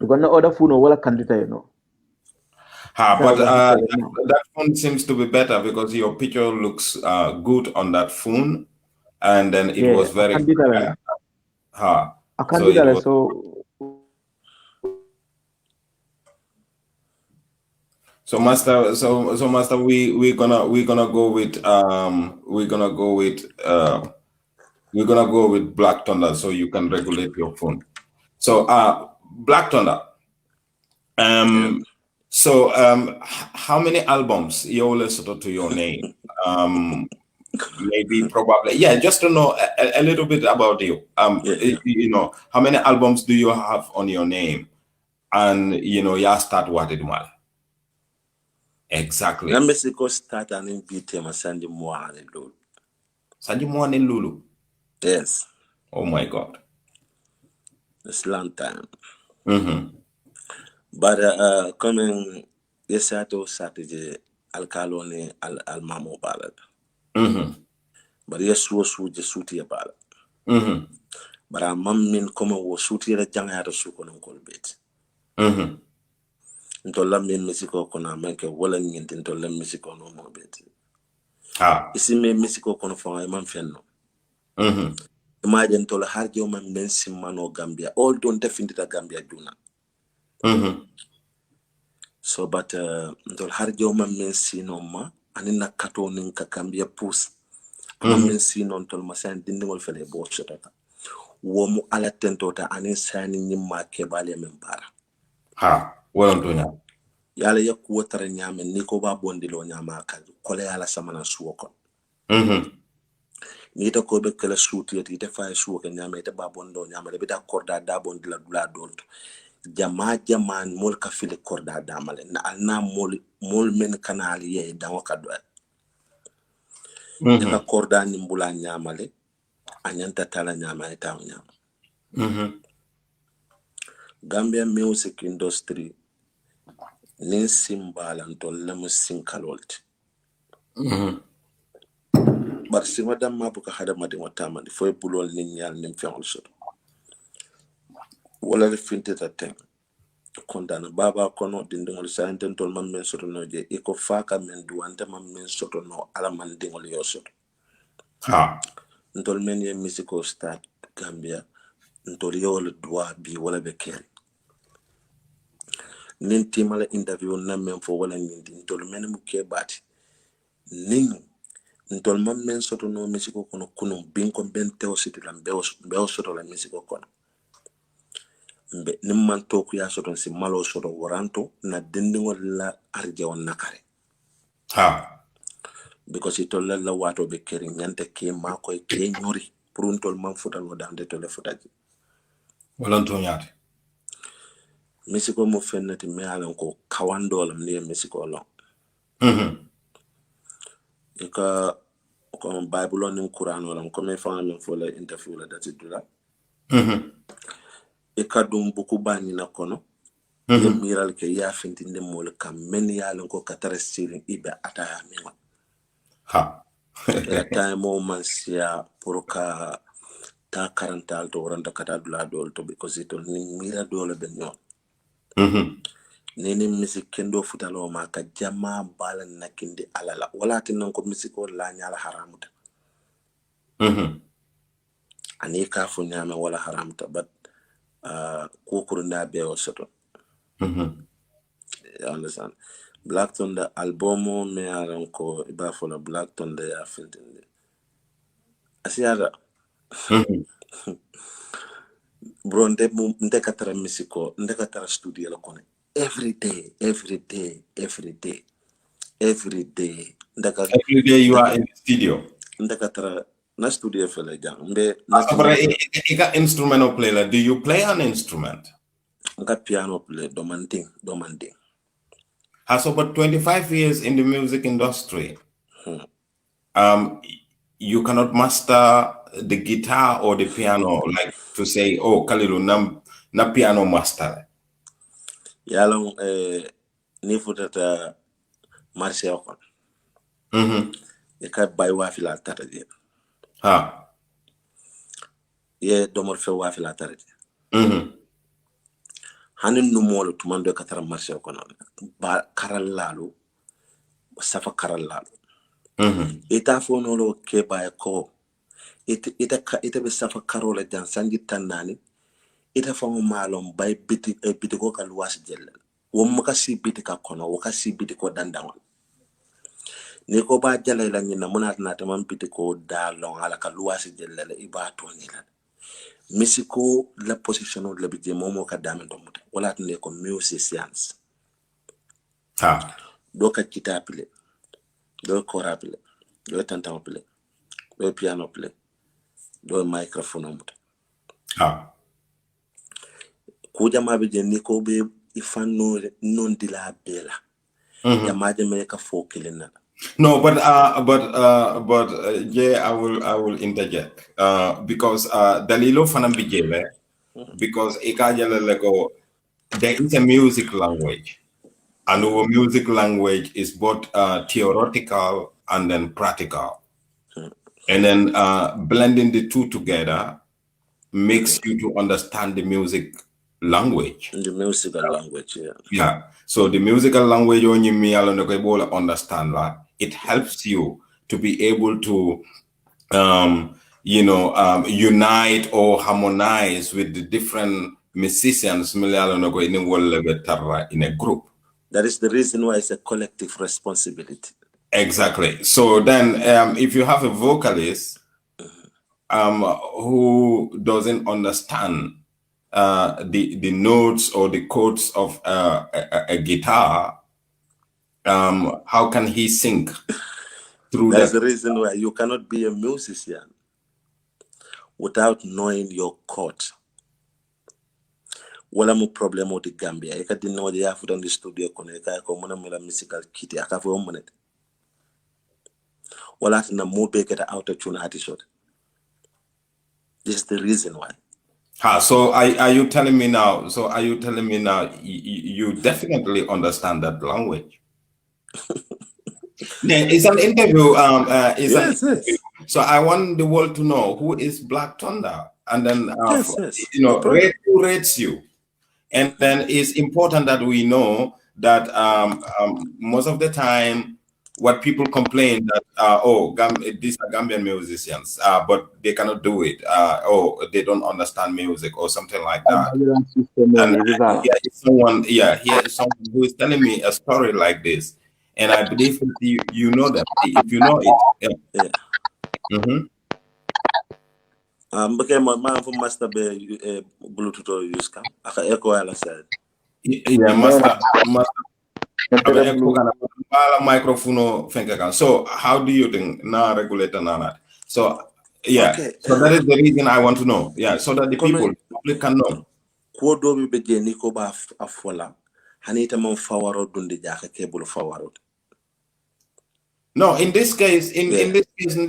you got no other phone or what candidate, But that phone seems to be better because your picture looks good on that phone, and then it was very clear. So Master, we're gonna go with Black Thunder so you can regulate your phone. So Black Thunder. So how many albums you listen to your name? Maybe probably just to know a little bit about you. How many albums do you have on your name? And start what it was. Exactly. Let me see go start and in BTM Sandy Moane Lulu. Sandy Moane Lulu. Yes. Oh my God. It's a long time. But coming yesato Saturday Alcalone al Mamo ballad. But yes, was just suit your ballad. But a man min come wo suti la janga to su kono kol bet. Ntolla min misiko kono manke wala nyinti ntolla misiko no mo bet. Isi me misiko kono fa e man fenno. Imagine tola harjo man men simmano Gambia. All don't definitely Gambia juna. So but ndol harjo man men sino ma anina kato nin ka Gambia pus. Man men sino tol masan dindingol fele bo shotata. Wo mu ala tentota anin sani nyimma kebale men bara. Antonia. Yala yak wotare nyame niko ba bondilo nyama ka kole yala samana suwoko. Ni ta ko be kala suuti ite fa suwoko nyame ite ba bondo nyama de bita korda da bondila dula dolto. Jaman mol ka fili korda da male na alna mol men kanali ye dawo ka do. Ka korda nimbula nyamale anyanta tala nyama ita nyama. Gambia music industry nin simbalanto lamu sinkalolti. Bar si madam mabuka hada madi watamani foi bulol nin yal nin fiangol soto. Wala le finte tatem. Kondana baba kono dindingol sa intentol man men soto no je iko faka men duante man men soto no ala man dingol yo soto. Ntol men ye musical start Gambia ntol yo le droit bi wala be keri. Nin timala interview na men fo wala nyindi ntol men mu ke bati. Nin ntol man men soto no musical kono kuno bin ko ben teo city lam be soto la musical kono. Mbe nimman toku ya soto si malo soto waranto na dindingol la arje on nakare. Because it all la wato be keri nyante ke mako e ke nyori pruntol man futa no dande to le futaji. Antonia. Mexico mo fennati me alan ko kawandolam ne Mexico long. Eka ko Bible on Quran wala ko me fa men fo la interview la dati dula. Eka dum buku bani na kono. Ye miral ke ya fintinde mol kam men ya lan ko katara sirin ibe ataya mi. La time mo man sia purka ta karantal to randa kata dula dol to because it ni mira dole ben yon. Nene music kendo futalo ma ka jama balan nakindi alala wala tinan ko music la nyala haramuta. Ani ka fu nyama wala haramta but ko kurunda be o soto. You understand? Black Thunder album me aran ko iba for the Black Thunder ya fintinde. Asiara. Bro nde katara musico nde katara studio la kone every day every day you are in the studio nde katara na studio fele jang mbe na instrumental player. Do you play an instrument? Nga piano play domanding. Has over 25 years in the music industry. You cannot master the guitar or the piano, like to say, oh, Kalilu, na piano master. Yalong ni futata marché okon. E ka bay wafi la tata je. Ye domor fe wafi la tata je. Hanin numolo tumando katara marché okon. Ba karal lalu safa karal lalu. Ita fono lo ke bay ko ita be safa karola jan sanji tanani ita fango malom bay biti ko ka luwas jelle wo maka si biti ka kono wo ka si biti ko dandangon ni ko ba jale la nyina munat na tamam biti ko dalon ala ka luwas jelle la iba to ni la misiko la position la bi momo ka damen to muta wala tne ko musicians do ka kitapile do korapile do tantample do piano play do microphone muta kuja mabije niko be ifano non di la bela jamaje me ka fokilena. No, but yeah, I will interject because Dalilo fanambijele because ikajala lego there is a music language and our music language is both theoretical and then practical. And then blending the two together makes you to understand the music language. The musical language, yeah. Yeah. So the musical language on you me understand that it helps you to be able to unite or harmonize with the different musicians in a group. That is the reason why it's a collective responsibility. Exactly. So then if you have a vocalist who doesn't understand the notes or the chords of a guitar, how can he sing through That's that? the reason why you cannot be a musician without knowing your chord. Wala mo problem with the Gambia. I didn't know the half on the studio connect. Ko mona mela musical kit. I have 1 minute. Wala na mo be get out of tune artist. This is the reason why. So are you telling me now? So are you telling me now you definitely understand that language? Yeah, it's an interview. Yes. So I want the world to know who is Black Thunder, and then yes. who rates you, and then it's important that we know that most of the time, what people complain that these are Gambian musicians, but they cannot do it, they don't understand music or something like that. And here is someone who is telling me a story like this, and I believe that you know that if you know it. Yeah. Okay, my man from Masta be Bluetooth or use cam. Aka echo ala side. Yeah, Masta. Microphone. So how do you think now regulator nana? So yeah, okay. So that is the reason I want to know. Yeah, so that the public can know. Kodo mi be jeni ko ba afola. Hanita mon fawaro dundi jaka cable fawaro. No, in this case, in this case, so you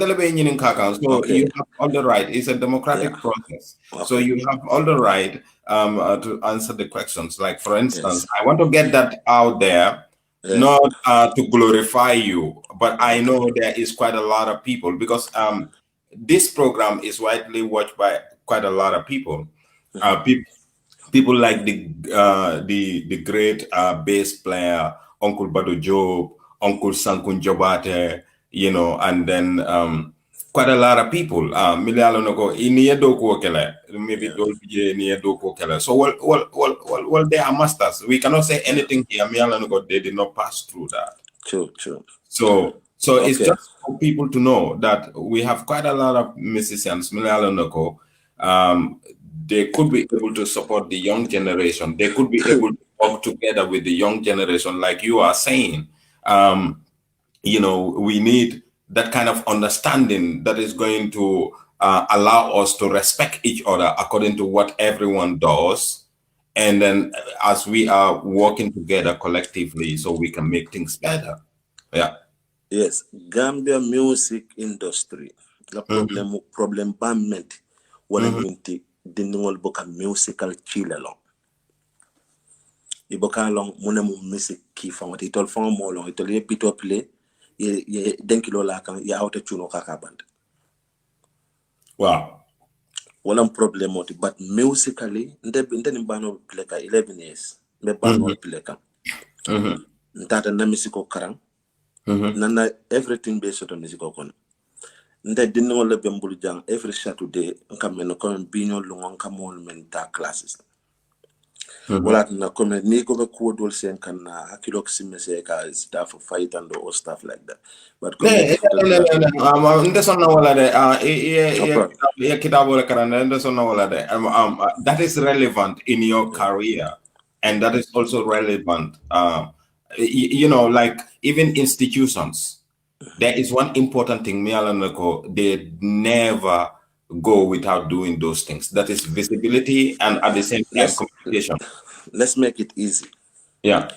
have all the right. It's a democratic process. Okay. So you have all the right to answer the questions. Like, for instance, I want to get that out there, not to glorify you, but I know there is quite a lot of people because this program is widely watched by quite a lot of people. People like the great bass player, Uncle Bado Job, Uncle Sankun Jobate, and then quite a lot of people. Maybe so well, they are masters. We cannot say anything here. They did not pass through that. True. So it's just for people to know that we have quite a lot of musicians. They could be able to support the young generation. They could be able to work together with the young generation, like you are saying. We need that kind of understanding that is going to allow us to respect each other according to what everyone does. And then as we are working together collectively, so we can make things better. Yeah. Yes. Gambia music industry. The problem bandment. Diningol boka musical chilelo. Iboka long munemu music ki fang it all fang mo long it all ye pito play ye denkilo la kan ye auto chuno kaka band. Wow. One problem but musically nde bano play ka 11 years me bano play ka. Ntata na musico karang. Nana everything based on musical kono. Nde diningol le bembulu jang every Saturday nkameno come binyo lungon kamol menta classes. Wala na come ni go be code sen kan na akilok simese ka stuff fight and or stuff like that. But that is relevant in your career, and that is also relevant. Like even institutions. There is one important thing, they never go without doing those things. That is visibility and at the same time communication. Let's make it easy. Yeah.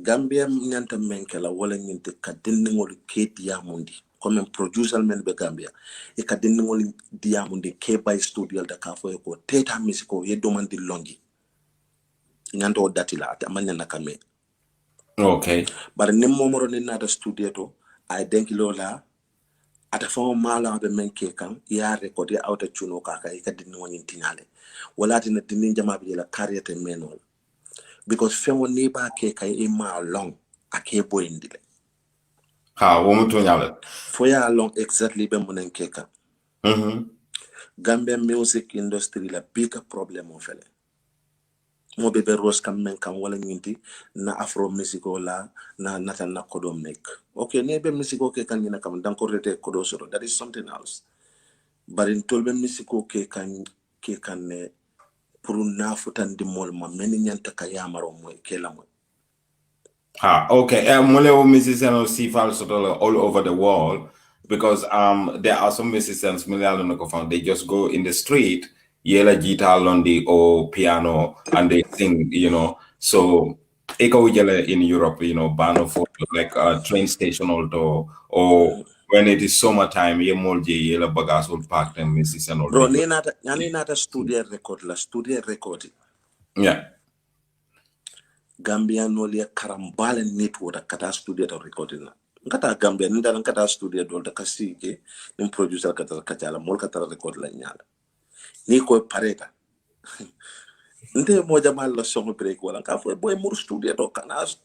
Gambia nyanta menkela wala nyinte kadinngol ke diamundi comme producer men be Gambia e kadinngol diamundi ke by studio da ka fo ko teta musico ye domandi longi nyanto datila amanya nakame. Okay. But nem momoro ni nada studio to I denk lola ata fo mala be men ke kan ya record ya auto chuno kaka ika din woni tinale wala tin din jama bi la carrière menol because fe woni ba ke kay e ma long ake boyindile ha wo muto nyala fo ya long exactly be munen ke kan Gambian music industry la big problem o fele mo be ros kam men kam wala nyinti na afro musico la na natal na kodo mek okay ne be musico ke kan ni kam dan ko rete kodo soro that is something else but in tolbe musico ke kan ne pour na futandi mol ma men nyanta ka yamaro mo ke la mo okay mole o musicians see false all over the world because there are some musicians they just go in the street yela guitar londi or piano and they sing, you know. So eko in Europe, you know, bano for like a train station or when it is summertime, ye molje yela bagas will park them musician or bro ni nata studio record yeah. Gambia no le karambale network kata studio to recording na ngata Gambia ninda kata studio do da kasike nim producer kata la mol kata record la nyala ni ko pareta nte moja mal la song break wala ka fo boy mur studio to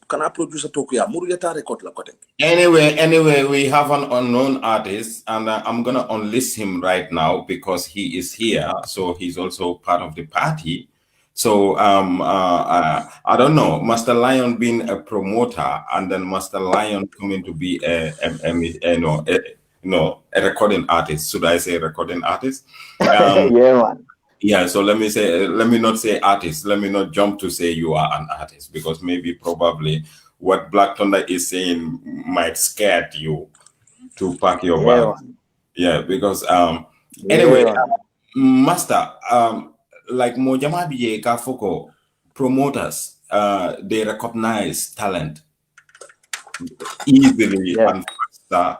kana producer to ya mur yata record la kote Anyway, we have an unknown artist, and I'm gonna unlist him right now because he is here, so he's also part of the party. So I don't know, Master Lion being a promoter, and then Master Lion coming to be a recording artist. Should I say recording artist? Yeah, man. Yeah, so let me not say artist. Let me not jump to say you are an artist because maybe probably what Black Thunder is saying might scare you to pack your bag. Yeah, because anyway, Master, like Mojama Biye Kafoko promoters, they recognize talent easily and faster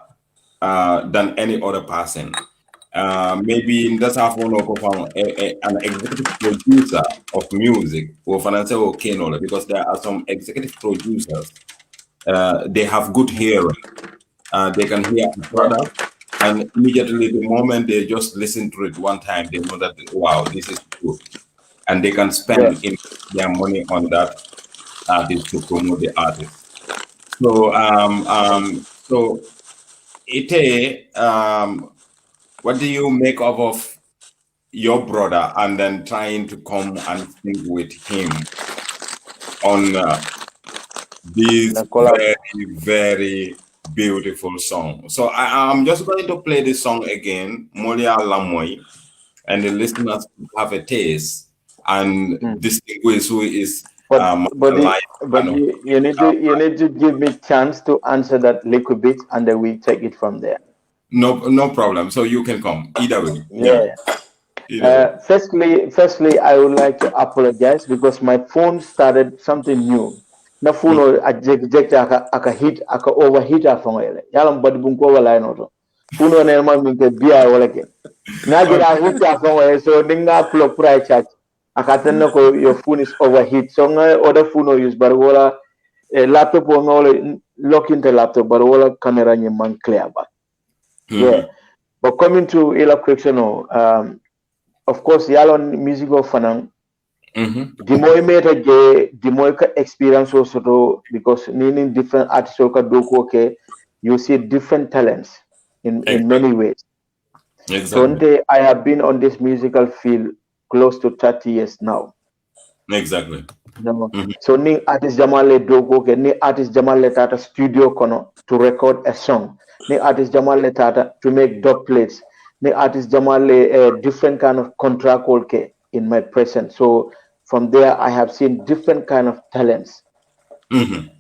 than any other person. Maybe that's half one of an executive producer of music or financial okay, because there are some executive producers. They have good hearing. They can hear a product, and immediately the moment they just listen to it one time, they know that wow, this is good, and they can spend their money on that artist to promote the artist. So so Ite, what do you make of your brother and then trying to come and sing with him on this very, very beautiful song? So I'm just going to play this song again, Molia Lamoy, and the listeners have a taste and distinguish who is you need to give me chance to answer that little bit, and then we take it from there. No problem. So you can come either way. Firstly, I would like to apologize because my phone started something new. Na phone aka hit aka overheat afongele. Yalam badi bunko wala inoto. Phone na ma minke biya wala ke. Na jira hit afongele so ninga plug price charge. Aka tenna ko your phone is overheat. So nga other phone use but wala laptop o ngole lock into laptop but wala camera ni man clear ba. Yeah. But coming to ila question of course yalon musical fanang the more meta je the more experience also because meaning different artists okay you see different talents in many ways. So I have been on this musical field close to 30 years now. So ni artist jamale dogo ke ni artist jamale tata studio kono to record a song, ni artist jamale tata to make dub plates, ni artist jamale different kind of contract ke in my presence. So from there I have seen different kind of talents.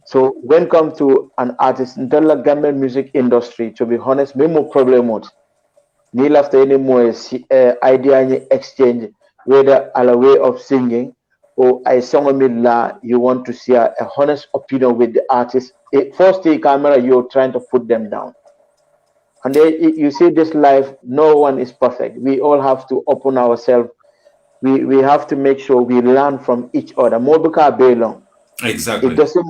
So when it comes to an artist in the Gambian music industry, to be honest, me more problem with ni after any more idea exchange whether a way of singing or I song me la you want to see a honest opinion with the artist. First the camera you're trying to put them down. And then you see this life, no one is perfect. We all have to open ourselves. We have to make sure we learn from each other. More because belong. Exactly. It doesn't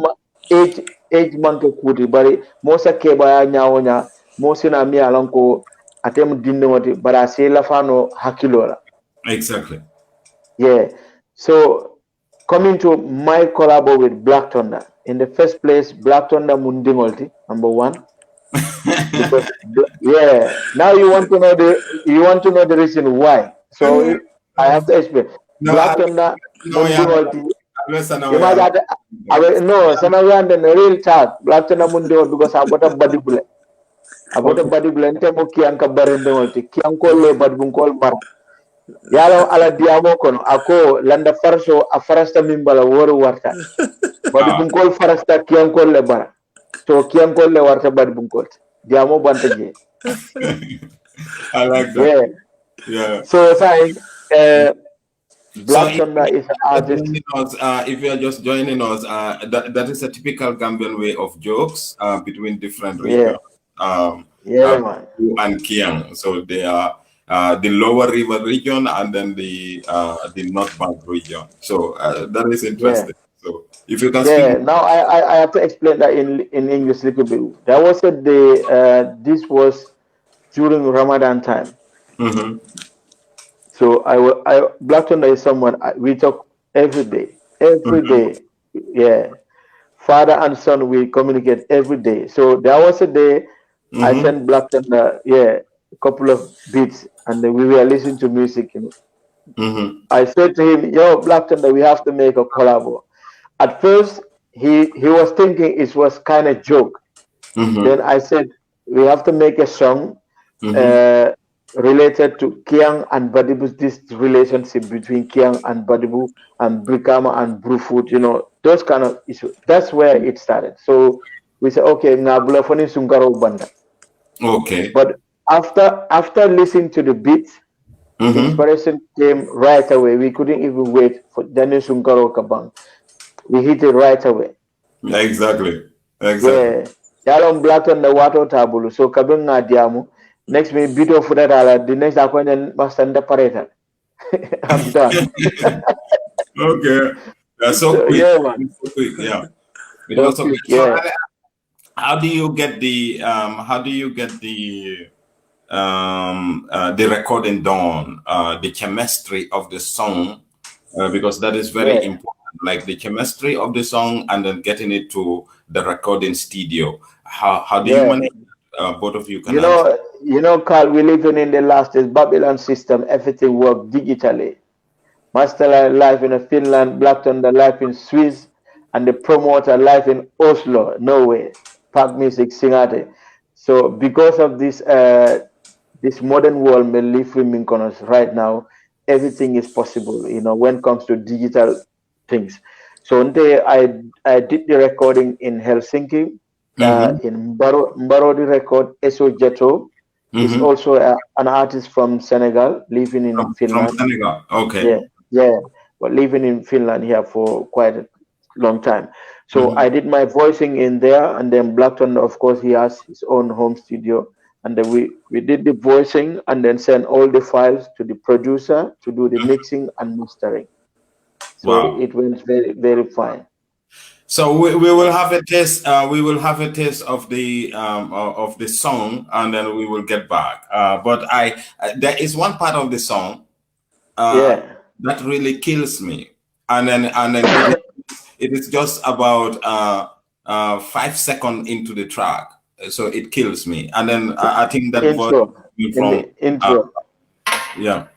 age monkey kuti, but most of kebaya nyaonya mosina mi alanko atem dinde wati bara se la fano hakilola. Exactly. Yeah. So coming to my collabo with Black Thunder. In the first place, Black Thunder Mundingolti, number one. Because yeah, now you want to know the reason why. So I have to explain. No, Black Thunder Mundingolti. I No, Sanawan the real talk. Black Thunder Mundingolti because I bought a body bullet. I bought a body bullet. Temo kianka barindingolti. Kianko le badbunkol bar. Yalo ala diamo kono ako landa farso a farasta mimbala woru warta badi bunkol farasta kiyankol le bara so kiyankol le warta badi bunkol diamo banta je. I like that. Yeah. So saying Black Thunder is an artist. If you are just joining us, that is a typical Gambian way of jokes between different regions. Man. And Kiang. So they are the lower river region and then the North Bank region. So that is interesting. So if you can speak. Now I have to explain that in English a little bit. There was a day, this was during Ramadan time. So Black Thunder is someone we talk every day. Every day. Yeah. Father and son, we communicate every day. So there was a day I sent Black Thunder, a couple of beats, and then we were listening to music. I said to him, "Yo, Black Thunder, we have to make a collab." At first, he was thinking it was kind of joke. Then I said, "We have to make a song related to Kiang and Badibu. This relationship between Kiang and Badibu and Brikama and Brewfood, those kind of issues." That's where it started. So we said, "Okay, Ngabula Foni Sungaro Banda." Okay. But after listening to the beats, inspiration came right away. We couldn't even wait for Daniel Sungaro Kabang. We hit it right away. Exactly. Yeah. Yalom Black on the water table. So Kabang Diamu. Next me beat of that. The next appointment must stand the I'm done. Okay. That's so quick. Yeah, man. So quick. Yeah. Yeah. How do you get the recording done, the chemistry of the song, because that is very important, like the chemistry of the song and then getting it to the recording studio. How do you manage both of you can Carl, we live in the last Babylon system, everything works digitally. Masta live in Finland, Black Thunder live in Swiss, and the promoter live in Oslo, Norway. Park Music Singate. So because of this this modern world may live in right now, everything is possible, when it comes to digital things. So I did the recording in Helsinki, in Mbaro the record, Eso Jeto. He's also an artist from Senegal, living in Finland. From Senegal, okay. Yeah, but living in Finland here for quite a long time. So I did my voicing in there, and then Black Thunder, of course, he has his own home studio, and then we did the voicing and then sent all the files to the producer to do the mixing and mastering. So it went very, very fine. So we will have a test. We will have a test of the song, and then we will get back. But there is one part of the song that really kills me, and then it is just about 5 seconds into the track, so it kills me. And then I think that was from intro. Yeah.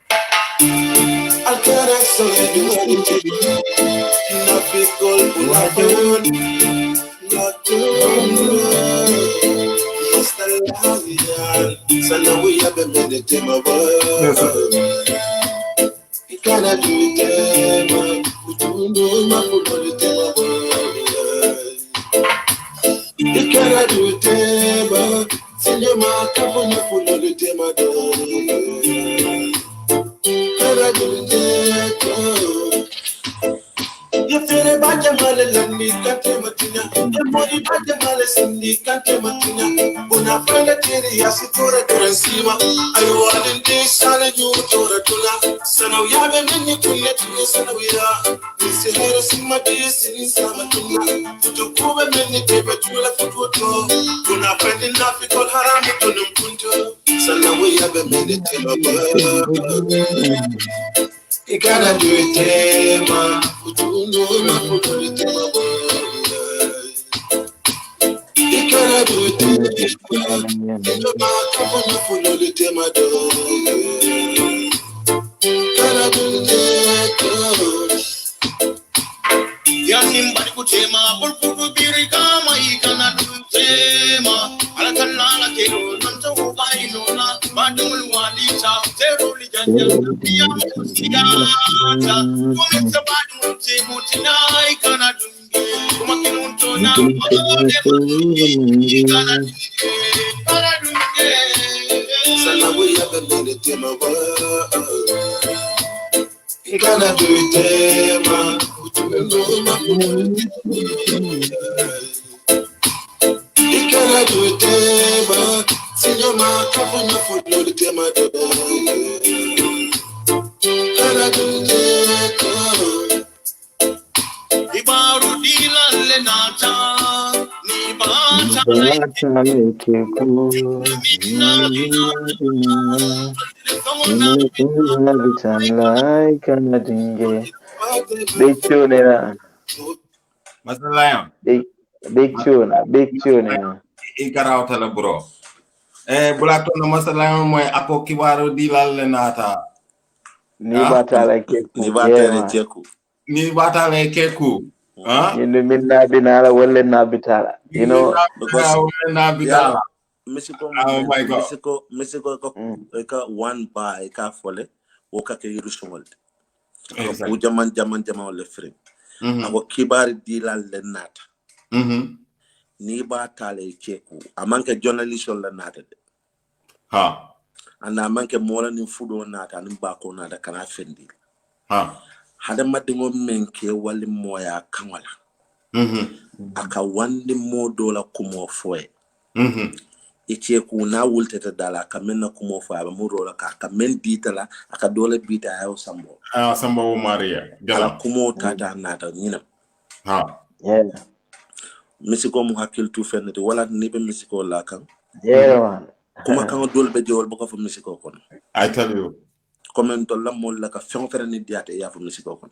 You feel it by your mother, let me cut him a tina. Your money by your mother, send sindicante matunya una prende tiri ya sitora torensima ayo adende sale yu tora tula sana uyabe menye kunya tuye sana uya nisi hero sima diye sini sama tuna tutukube menye tebe tula tututo una prende nafi kol haramu tunum punto sana uyabe menye tebe ikana duitema utuno na kutuitema ikana duitema njoba kafuna fulole tema do ikana duitema yani mbali kutema bulfudu birikama ikana duitema ala kanala kero nanto ubainona badul walita tero lijanja ya musigata kumita badul timutina ikana dunge kumakinunto na ode ikana dunge salamu ya bende tema wa ikana duitema ikana duitema sinyo makafuna fulole tema do ikana duitema ibaru dilale nata ni bata Big tune, Masta Lion. Big tune. Ikarauta bro. Bulato no Masta Lion moy ako kibaru dilal le nata. Ni batale keku. Ni batale keku. Yinu minna binala wala na bitala. You know, Mexico, oh my God. Mexico ka one bar ka fole o ka ke yirusumol. Exactly. O jaman le frame. Ako kibari dilal le nata. Ni batale keku. Amanke journalist le nata. Ha. And amanke mola ni fudo nata ni bako nata kana fendi. Ha. Hada madingo menke wali moya kamala. Aka wandi mo dola kumo foe. Ichi ku na wultete dala aka menna kumo foe aba mo dola ka men bitala aka dola bita ayo sambo. Sambo Maria. Ala kumo tata nata nyina. Ha. yeah. Mexico mu hakil tu fenete wala nibe Mexico la kan. Yeah, man. Kuma kan dol be jol boko fo Mexico kon. I tell you. Comment la mo la ka fen fere ni diate ya fo Mexico kon.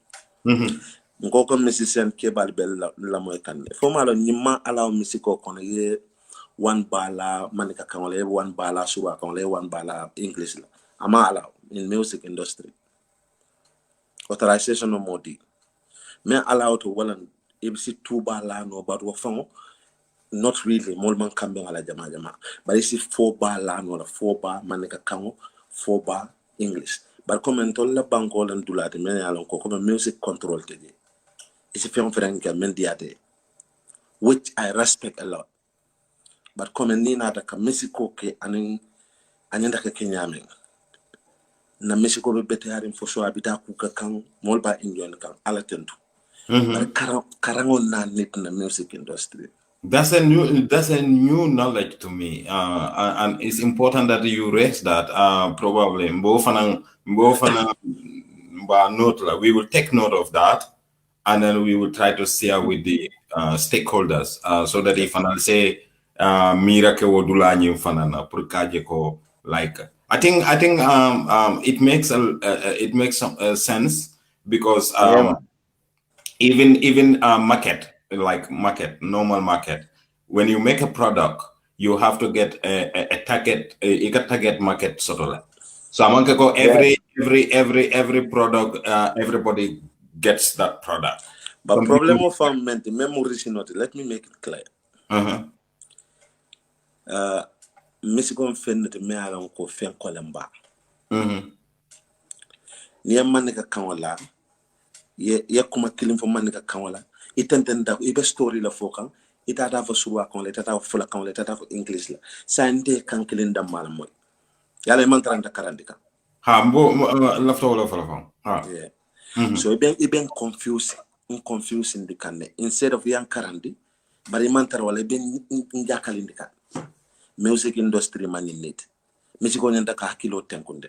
Ngoko musicien kebal bel la moy kan fo malo nyima ala Mexico kon ye one bala manika kan le one bala suba kan le one bala English la ama ala in music industry authorization no modi me ala to wala ebisi two bala no but wo fon not really molman kambe ala jama but isi four bala no la four bar manika kan four bar English but comment la banko lan dulate me ala ko comme music control teje isi film frank men diate which I respect a lot. But come ni na ka Mexico ke anin anyanda ka Kenya men na Mexico be bete harin fo so abita ku ka kan molba indian kan ala tentu but karango na nit na music industry. That's a new knowledge to me, and it's important that you raise that. Probably we will take note of that, and then we will try to share with the stakeholders, so that if I say mira ke wodulani fanana purkaje ko like I think it makes some sense because even normal market, when you make a product, you have to get a target market sort of. So I'm going to go every product, everybody gets that product. But problem of the memory not. Let me make it clear. Michigan fen de me ala ko fen kolemba. Ni manika kanwala ye kuma kilim fo manika kanwala itentenda ibe story la fokan itata fo suwa kon le tata fo la kon le tata fo english la sande kan kilin dam mal moy yalla man taranta karandika ha mbo la fo ha so iben confusing the kanne instead of yan karandi bari mantar wala ben njakalindika music industry maninit music onenta ka hakilo tenkunde.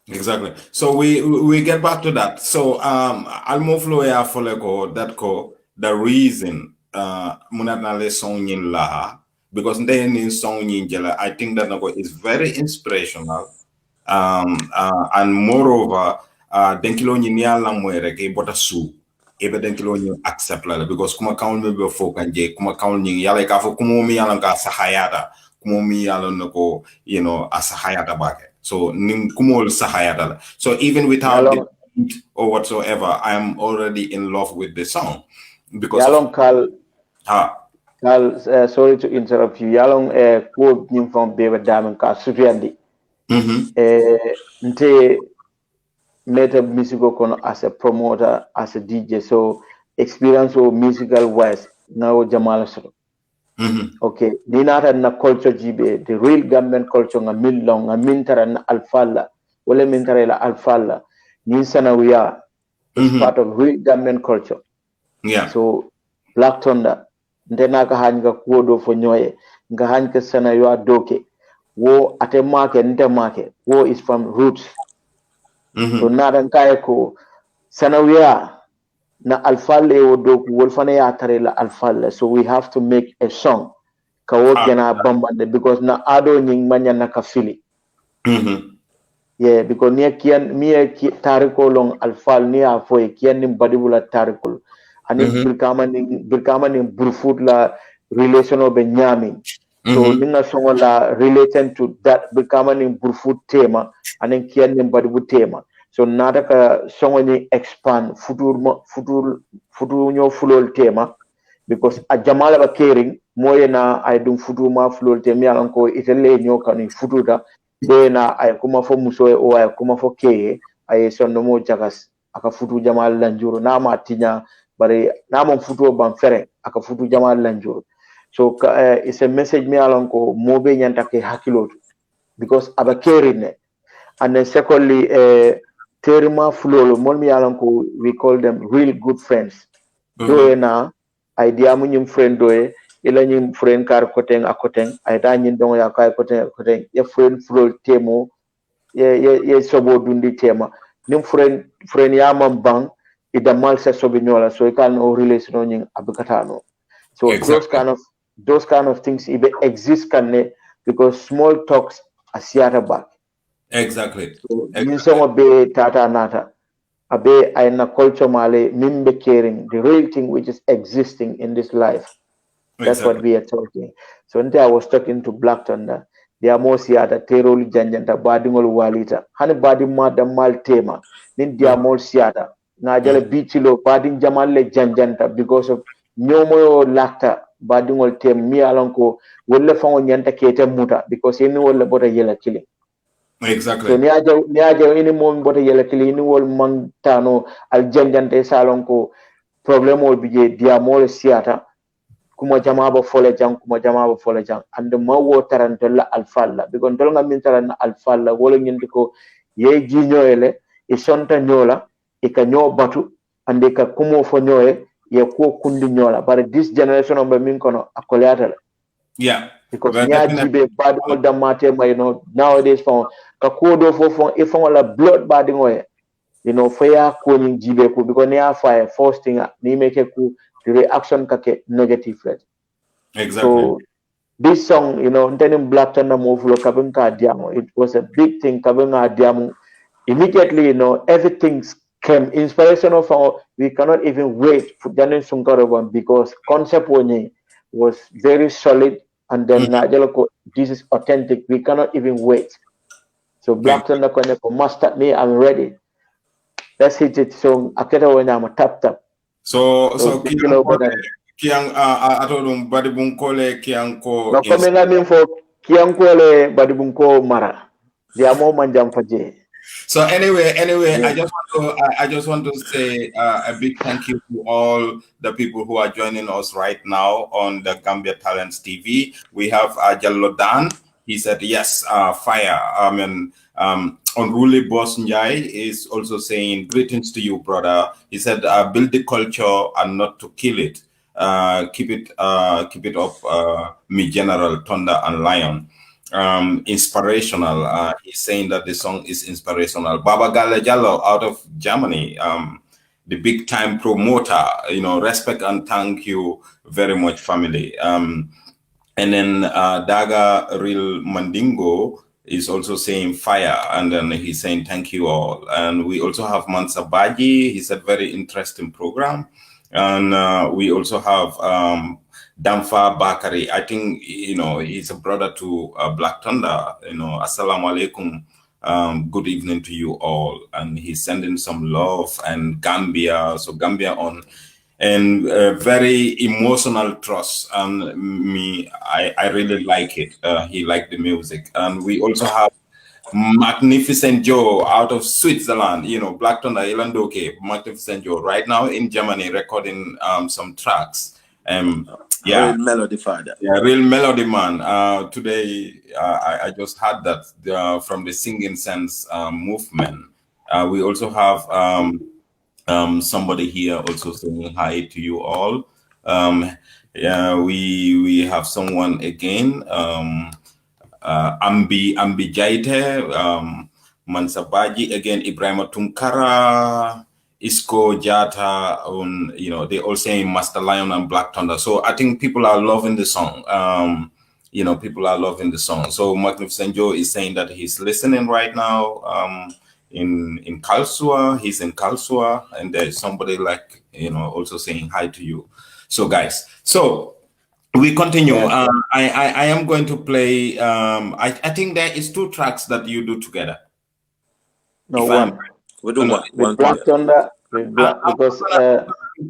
Exactly. So we get back to that. So almoflo ya foleko that ko the reason munatnale song yin laha because then in song yin jela I think that is very inspirational. And moreover denkilo yin ya la mwere ke bota su ebe denkilo yin accept la because kuma kaun me be fo kanje kuma kaun yin ya like afo kuma mi ya ka sahayata kuma mi ya nako asahayata bake. So so even without the beat or whatsoever, I am already in love with the song because Carl, sorry to interrupt you. Yalong quote him from Bebe Diamond ka Sufyandi. Nte made a musical kono as a promoter, as a DJ. So experience of musical wise now Jamal Soro. Okay, ninata na culture jibe the real Gambian culture nga millong nga mintara na alfala wala mintara la alfala ninsana wiya is part of real Gambian culture. Yeah. So Black Thunder ndena ka hanja kuodo fo nyoye nga hanja sana yo doke wo ate make nte make wo is from roots. So nadan kaya ko sana wiya na alfala wo doku wolfana ya tare la alfala, so we have to make a song kawo gena bambande because na ado nying manya na kafili. Yeah, because niya kian miya tariko long alfal niya foy kian nim badibula tariko ani birkama ni burfoot la relation of nyami. So ninga songo la related to that birkama ni burfoot tema ani kian nim badibu tema. So nada ka songo ni expand futur nyo fulol tema because a jamala ba caring moye na ay dum futu ma fulol tema yalan ko itelle nyo kan fututa de na ay kuma fo muso o ay kuma fo keye ay sonno mo jagas aka futu jamal lanjuro na ma tinya bare na mo futu ban fere aka futu jamal lanjuro. So it's a message me yalan ko mobe nyanta ke hakilotu because aba caring ne. And then secondly terima fulolo mon mi yalan ko we call them real good friends. Do na idea mu nyum friend doye ila nyum friend kar koteng akoteng ay da nyin dong ya kay koteng ya friend fulol temo ye sobo dundi tema nim friend ya man bang ida mal se sobi nyola so ikal no relation nyin abukatano. So exactly. those kind of things even exist can because small talks asiata back. Exactly. So yin songo be tata nata abe aina culture male mimbe caring the real thing which is existing in this life. That's what we are talking. So until I was talking to Black Thunder, they are more siata terol janjanta badingol walita hani badi mada mal tema nin dia more siata na jale bichilo badin jamalle janjanta because of nyomo lakta badingol tem mi alonko wolle fango nyanta kete muta because yeni wolle bota yela killing. Exactly. So niaja ini mo bota yela killing ini wol mangtano al janjante salonko problem wol bije dia more siata kuma jama ba fole jang and ma wo taranto la alfalla because ndol ngam min taran alfalla wala nyindi ko ye ji nyoyele e sonta nyola e ka nyo batu ande ka kumo fo nyoye ye ko kundi nyola but this generation of min kono akolyata. Yeah, because nyaji be bad mo damate may nowadays for ka kodo fo e fo la blood bad ngoye faya ko ni jibe ko because ne fire first thing ni make ku the reaction kake negative rate. Exactly. So this song, Ntenim Black Thunder Movulo Kabinka Diamo, it was a big thing, Kabinka Diamo. Immediately, everything came. Inspiration of we cannot even wait for Janin Sunkaroban because concept was very solid and then this is authentic. We cannot even wait. So Black Thunder Koneko Masta me, I'm ready. Let's hit it. So Aketa Wanyama tap. So kiang atodum badibungkole kianko no coming amin for kiankole badibunko mara diamo manjam faje. So anyway, yeah. I just want to say a big thank you to all the people who are joining us right now on the Gambia Talents TV. We have Jalodan. He said yes, fire. Unruly Boss Njai is also saying greetings to you, brother. He said build the culture and not to kill it. Keep it up, me General Thunder and Lion. Inspirational. He's saying that the song is inspirational. Baba Gale Jallo out of Germany, the big time promoter. Respect and thank you very much, family. And then Daga Real Mandingo is also saying fire, and then he's saying thank you all. And we also have Mansa Baji. He said very interesting program. And we also have Damfa Bakari. I think he's a brother to Black Thunder. Assalamu alaikum. Good evening to you all. And he's sending some love and Gambia. So Gambia on. And very emotional trust, and I really like it. He liked the music. And we also have Magnificent Joe out of Switzerland, Black Thunder Ilandoke, Magnificent Joe right now in Germany recording some tracks. Real melody father. Yeah, real melody man. Today I just had that from the Singing Sense movement. We also have somebody here also saying hi to you all. We have someone again. Ambi Jaite, Mansabaji again, Ibrahima Tunkara, Isco Jata, they all saying Master Lion and Black Thunder. So I think people are loving the song. People are loving the song. So Magnificent Joe is saying that he's listening right now. In Kalsua, he's in Kalsua, and there's somebody also saying hi to you. So guys, we continue. I am going to play. I think there is 2 tracks that you do together. No, one. We do one. With Black Thunder. Because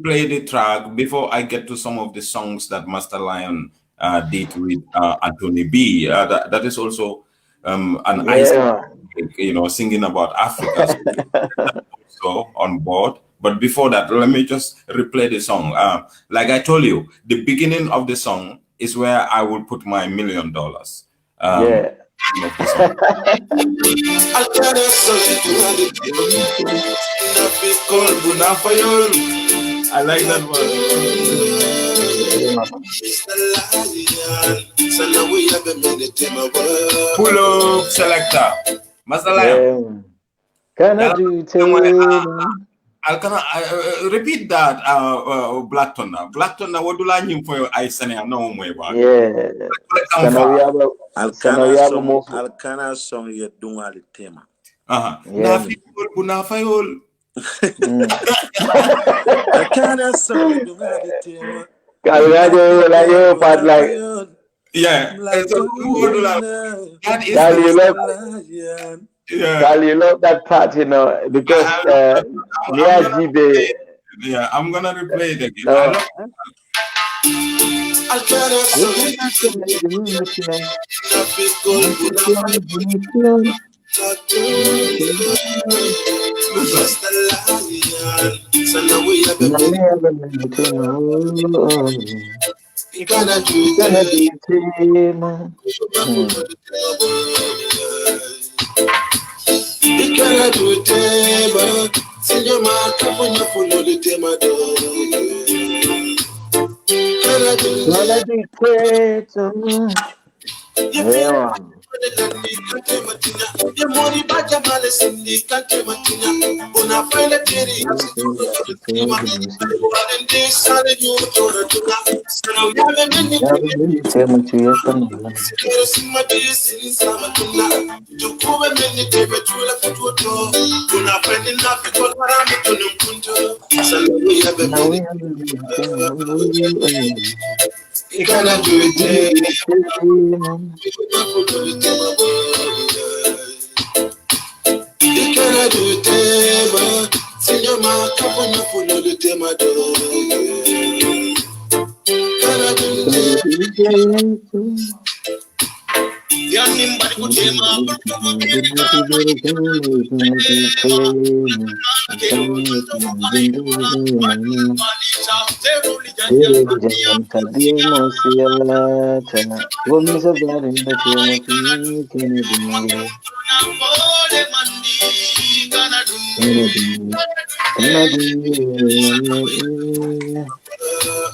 play the track before I get to some of the songs that Master Lion did with Anthony B. That is also an singing about Africa. So on board. But before that, let me just replay the song. Like I told you, the beginning of the song is where I will put my $1 million. I like that one. Pull up, selector. Masala. Can I do it? Repeat that, Black Thunder. Black Thunder, what do I need for your eyes? I know more about. Yeah. Alcana song you do all the tema. Alcana song you do all the tema. Yeah, you love that part, because I'm gonna replay it again.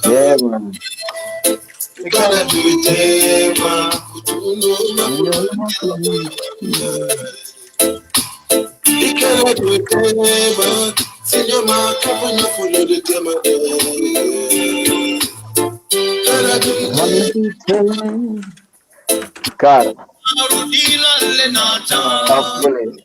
Yeah, man. You gotta do it, man. You gotta do it, man. See your man, come on, follow the tema. Gotta do it, God, absolutely.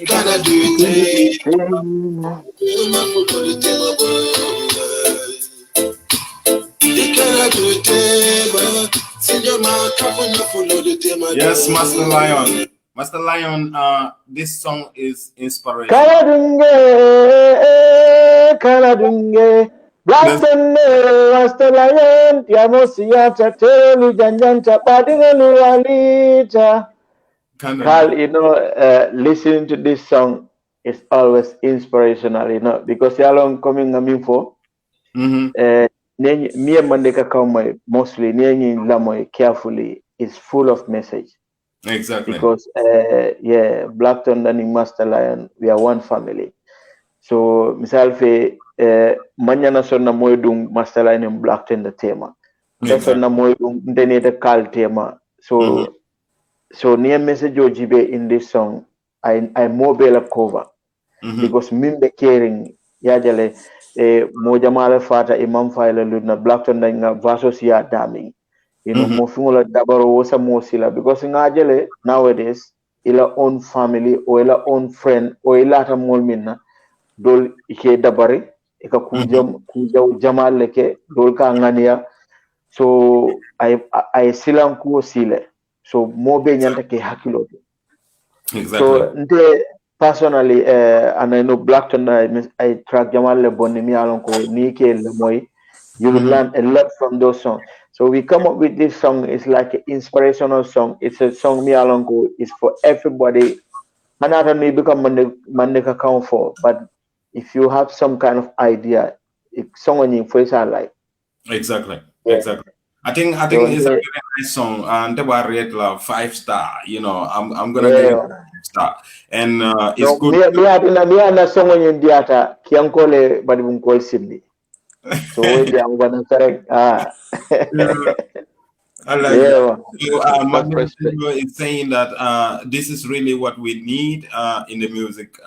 you gotta do it, Yes, Master Lion. Master Lion, this song is inspirational. Kaladunge, Black Thunder, Master Lion, Yamosiata, Telu, Janjanta, Padinelu, Alita. Carl, listening to this song is always inspirational, because Yalong coming for. Me and Mandeka Kaumai mostly Lamoy carefully is full of message. Exactly. Because Black Thunder and Master Lion, we are one family. So misalfe manyana sonna moydung Master Lion and Black Thunder tema. Sonna moydung ndenete Carl tema. So near message Ojibe in this song, I mobile a cover. Because mimbe caring yajale moja mala fata imam faila ludna Black Thunder nga versus ya daming mo fingola dabaro wosa mosila because ngajele nowadays ila own family or ila own friend or ila ta molminna dol ike dabari ika kuja jamal leke dol ka ngania so I silan ko sile so mobe nyanta ke hakilo exactly. So personally, and I know Black Thunder, I track Jamal Leboni, mi alonko, Nike Lemoy. You will learn a lot from those songs. So we come up with this song. It's like an inspirational song. It's a song mi alonko is for everybody. And I don't know become Mandeka count for, but if you have some kind of idea, it's someone in first like. Exactly. Yeah. Exactly. I think it's a very nice song, and the rate 5-star. I'm gonna give it 5-star, and it's good. Me na song in diata kiankole badi bunkol simni. So we I'm gonna correct. I like that. So, is saying that this is really what we need in the music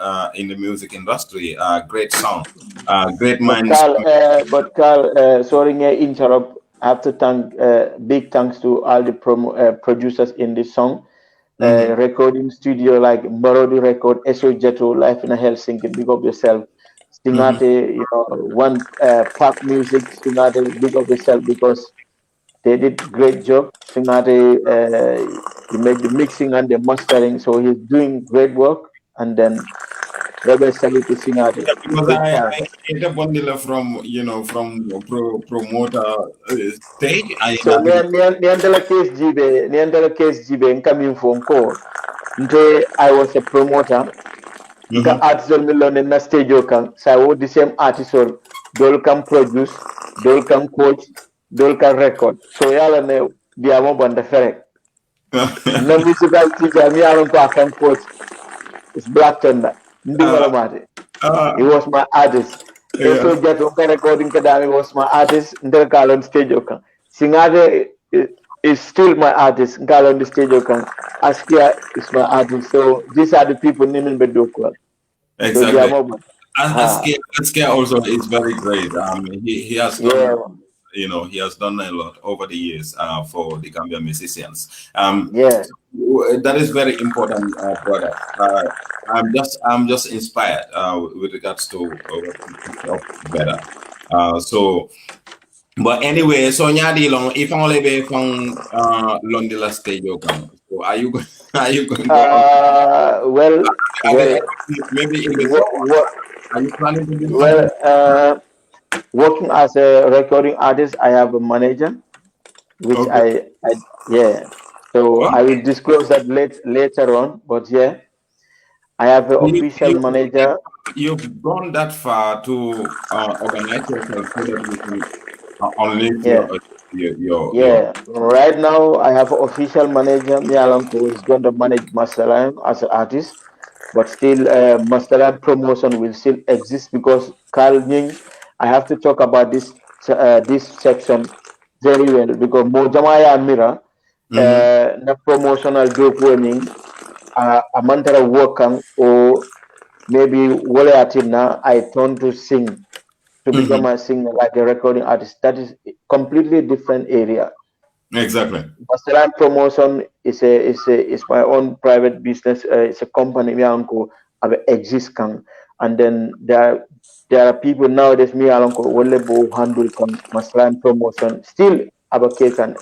industry. Great song, great minds. But Carl, sorry to interrupt. I have to thank big thanks to all the producers in this song. Recording studio like Marodi Record, SO Jeto, Life in Helsinki, big up yourself. Stingate, one Park Music, Stingate, big up yourself because they did great job. Singate, he made the mixing and the mastering, so he's doing great work. And then Rebel Salute to Singate. Because I get a bundle from promoter stage. So Niandela case Jibe coming from call. I was a promoter. The artist on in the stage kan. So I would the same artist dol can produce, dol can coach, dol can record. So yala ne diamo banda ferek. No musical teacher me alon ko can coach. It's Black Thunder. He was my artist. So just recording kadami was my artist. Ndel kalon stage kan. Singade is still my artist. Nkalo on the stage kan. Askia is my artist. So these are the people naming Bedokwa. Exactly. Askia also is very great. He has done, he has done a lot over the years for the Gambian musicians. That is very important, brother. I'm just inspired with regards to better. But anyway, so nyadi long if only be from London stage so are you going maybe in the are you planning to do working as a recording artist, I have a manager which I So I will Okay. disclose that later on. But yeah, I have an You, official you, manager. you've gone that far to organize yourself so that you can unleash Yeah, your. yeah. Right now, I have an official manager. Mialanko is going to manage Masterline as an artist, but still, Masterline promotion will still exist because Carl Ning, I have to talk about this section very well because Mojamaya Mira, Mm-hmm. na promotional group winning, a mantra working or maybe wale atina I turn to sing to become Mm-hmm. a singer like a recording artist. That is completely different area. Exactly. Bastalan promotion is my own private business. It's a company me uncle have exist kang, and then there are people nowadays me uncle wale bo handle kang Bastalan promotion still have a cake and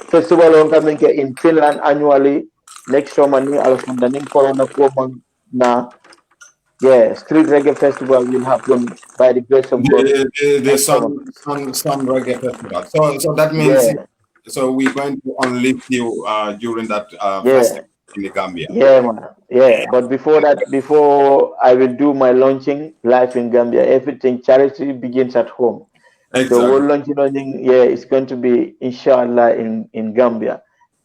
festival on coming in Finland annually. Next summer ni alasunda corona ko na. Yeah, street reggae festival will happen by the grace of God The next summer. some reggae festival. So that means Yeah, so we're going to unleash you during that yeah, festival in the Gambia. yeah, man. Yeah, but before that, before I will do my launching live in Gambia, everything charity begins at home. The whole Exactly. launching, yeah, it's going to be inshallah in Gambia.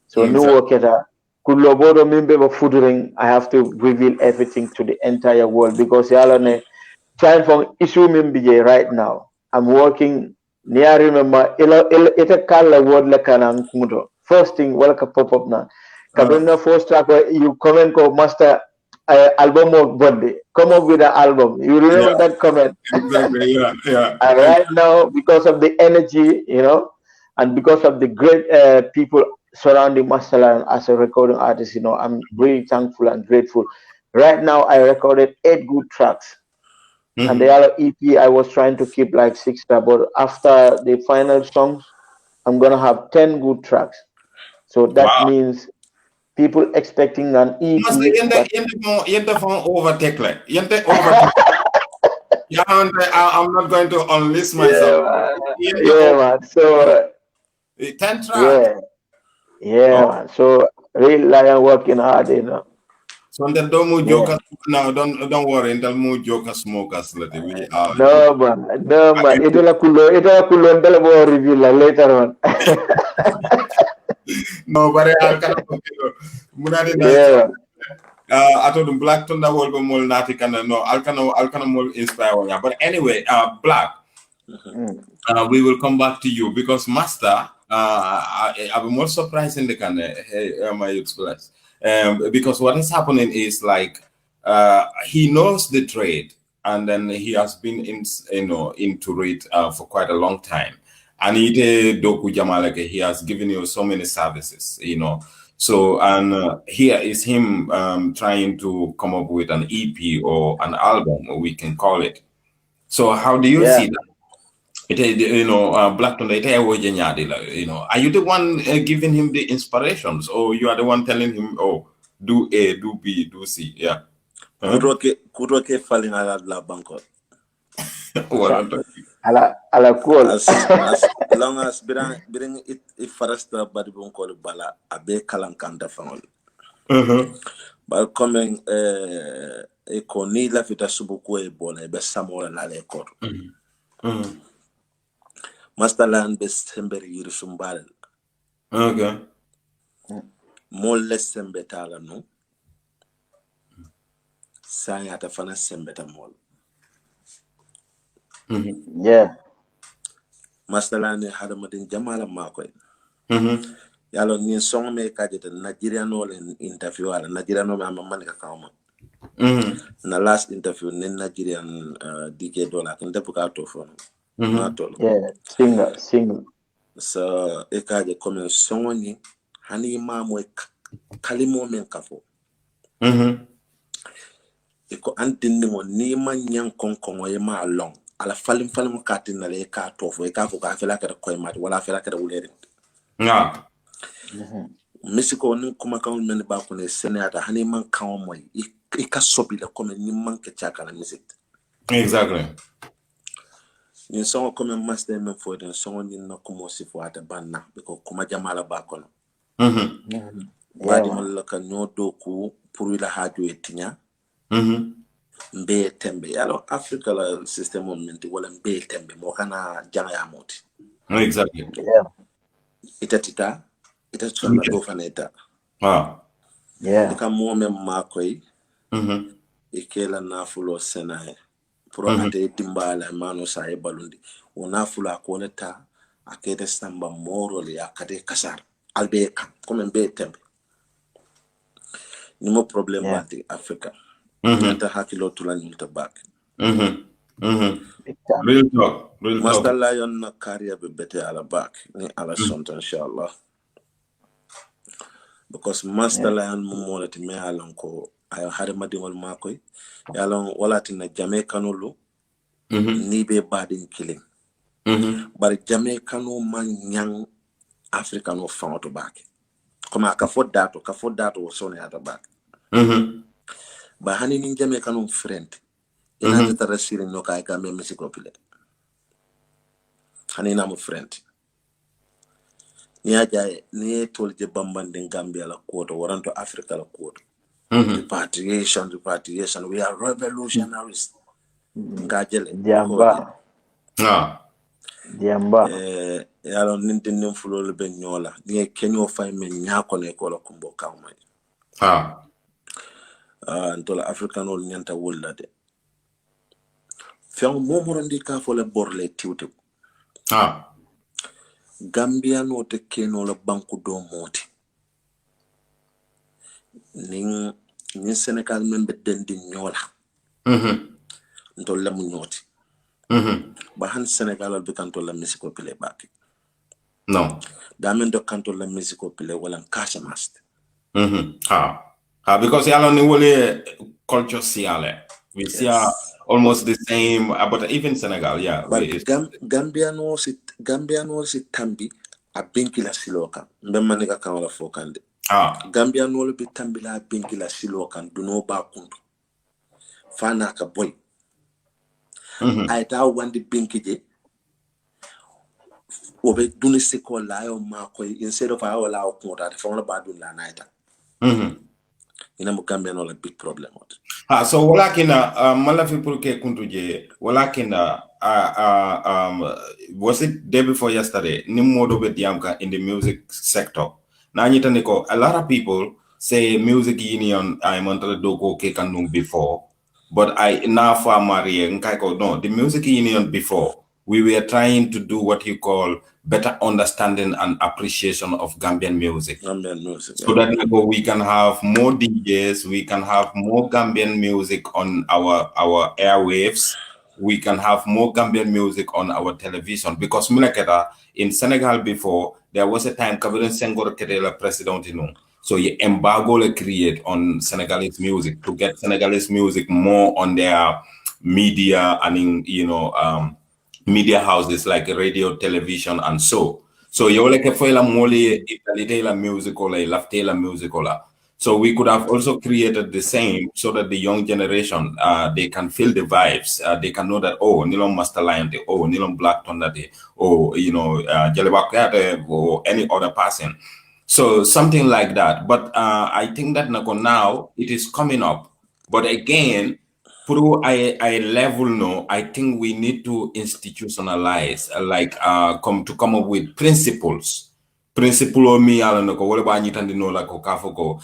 So new Exactly. work at Kulobodo member of Foodring, I have to reveal everything to the entire world because y'all trying from issue MBJ right now. I'm working near remember ita kala word la kanang mudo. First thing wala ka pop up na. Uh, Kabin first track you comment ko master album of birthday. Come up with an album. You yeah, remember that comment? exactly. Yeah, yeah. And right now, because of the energy, and because of the great people surrounding Masalan as a recording artist, I'm really thankful and grateful. Right now, I recorded 8 good tracks. And the Mhm. other EP, I was trying to keep like 6 tracks, but after the final songs, I'm gonna have 10 good tracks. So that Wow. means people expecting an Must EP, but yente phone overtake like yente overtake. Yeah, I'm not going to unleash myself. yeah, man. Yente Yeah, over man. So 10 track. yeah, yeah, Oh, man. So real lion working hard. so then don't move Yeah. jokers. No, don't worry. Don't move jokers smokers. Let we are. No, man. No, man. Ito la kulo, ndala mo review la later on. No, but I can munadi na Yeah. ato dum black to na wol mol nati kana no alkana mol inspire wanya. But anyway, black. Mm. We will come back to you because Master, I'm more surprised in the kind of my express. Because what is happening is like he knows the trade and then he has been into it for quite a long time. And Doku Jamaleke, he has given you so many services. So and here is him trying to come up with an EP or an album, we can call it. So how do you Yeah. see that? Black Thunder, are you the one giving him the inspirations, or you are the one telling him, oh, do A, do B, do C? Yeah. Huh? Kuroke falling out la banko. What I'm talking. Ala cool. As long as bring it farasta badi bonko bala abe kalankanda fangol. But coming e koni la fita subuku e bona be samola la le kor. Masterland be semberi yirsumbal. Okay. More less sembetala no. Sanya ta fana sembeta mol. Yeah. Masterland hada madin jamala makoy. Yalo ni song me kajete Nigeria no len interview ala Nigeria no ma man ka kawma. Na last interview nen Nigerian DJ Dollar kan depuka to phone. Yeah. Singer. So e kaje comme song ni hani ma moy kalimo men kafo. E ko antin ngo ni man nyang konkon e ma long ala falim katin na le ka to fo e ka fo ka fela ka ko ma wala fela ka wulere. Yeah. Mexico ni kuma kan men ba ko ne senata hani man kan moy e ka sobi le comme ni man ke chaka na music. Exactly. Ni song comme master men fo den song ni na kuma si fo ata banna because kuma jamala ba ko no. badi malaka no doku pour la hajo etinya mbe tembe alors Africa la system on minti wala mbe tembe mo kana janga moti exactly ita tsona do faneta dika mo mem makoy ikela na fulo senae pro ate timbala mano sa e balundi ona fula koneta akete samba moro le akade kasar albe comme mbe tembe ni mo problem bati Africa nta hakilo tula nyulta back real talk Masta Lion na career be better ala back ni ala sonta inshallah because Masta Lion mo molati me alon ko ayo hade madingol makoy yalon walati na Jamaicanolo ni be badin killing but Jamaicano man nyang Africano found to back comme ka fo dato was on at back ba hani ni Jamaicano friend ina ta rasiri no kay ka me Mexico pile hani na mo friend ni ajaye ni tolje bambande Gambia la koto waranto Africa la koto repatriation we are revolutionaries ngajele Jamba yalo ninte nim fulol be nyola ni kenyo fay men nyako ne ko la kumbo kawmay ntola africanol nyanta wolade fiang momoro ndi ka fo le borle tiwte Gambia no te keno la banku do moti nin Senegal membe dendi nyola ntola mu nyoti ba han Senegal al be kanto la Mexico pile baki no damen do kanto la Mexico pile wala Casamance because yalo ni wole culture siale we see almost the same but even Senegal but Gambia no si tambi a benkila siloka mbemanika kan wala fokande Gambia no le bitambi la benkila siloka duno ba kundu fana ka boy aita wandi benkije obe duni seko la yo mako instead of our la ko ta fona ba dun la naita ina mo Gambia no le big problem so walakina malafi purke kuntuje walakina was it day before yesterday nimodo be diamka in the music sector na nyitaniko a lot of people say music union I montale doko ke kanung before but I now for Maria no the music union before we were trying to do what you call better understanding and appreciation of Gambian music. So that we can have more DJs, we can have more Gambian music on our airwaves, we can have more Gambian music on our television. Because in Senegal before, there was a time Kabila Senghor Kedela president, so you embargo create on Senegalese music to get Senegalese music more on their media and media houses like radio, television, and so you like a file mole Italian musical, Laftela musical. So we could have also created the same so that the young generation they can feel the vibes. They can know that Nilon Masta Lion, Nilon Black Thunder, Jalebak or any other person. So something like that. But I think that now it is coming up. But again, through a level no, I think we need to institutionalize, come up with principles. Principle me alanoko wole ba nyitandi no la ko kafoko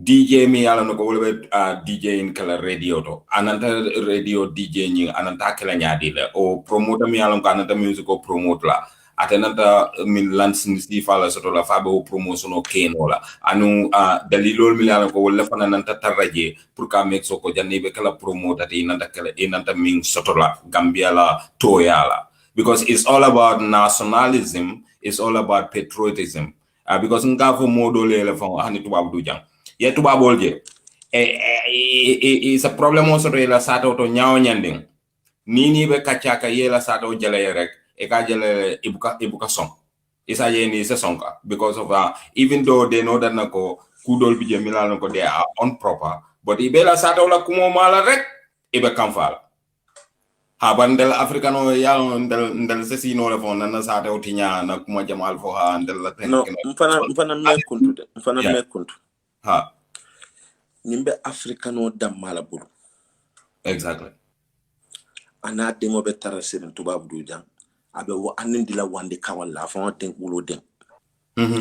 DJ me alanoko wole DJ in kala radio to ananta radio DJ nyi ananta kala nyadi le o promoter me alanoko ananta musical promote la atenanta min lance ni fala soto la fabe o promotion o kenola anu dalilol mi alanoko wole fana nanta taraje pour ka make soko janni be kala promote ati nanta min soto la Gambia la toyala because it's all about nationalism. It's all about patriotism. Because ngafo modo le fon hani tubabu du jang. Ye tubabu olje. It's a problem also re la sato to nyaaw nyanding. Nini be kachaka ye la sato jale rek e ka jale ibuka song. Isa ye ni se songa because of even though they know that nako kudol bi je milal nako they are improper, but ibe la sato la kumo mala rek ibe kamfal. Habandel Africano yalo ndel sesino le fon na sa te otinya na kuma jamal fo ha ndel la ten no mfana mekuntu ha nimbe Africano damala bulu exactly ana demo be tarasirin tubabu du jang abe wo anindi la wande kawalla fon ten ulo den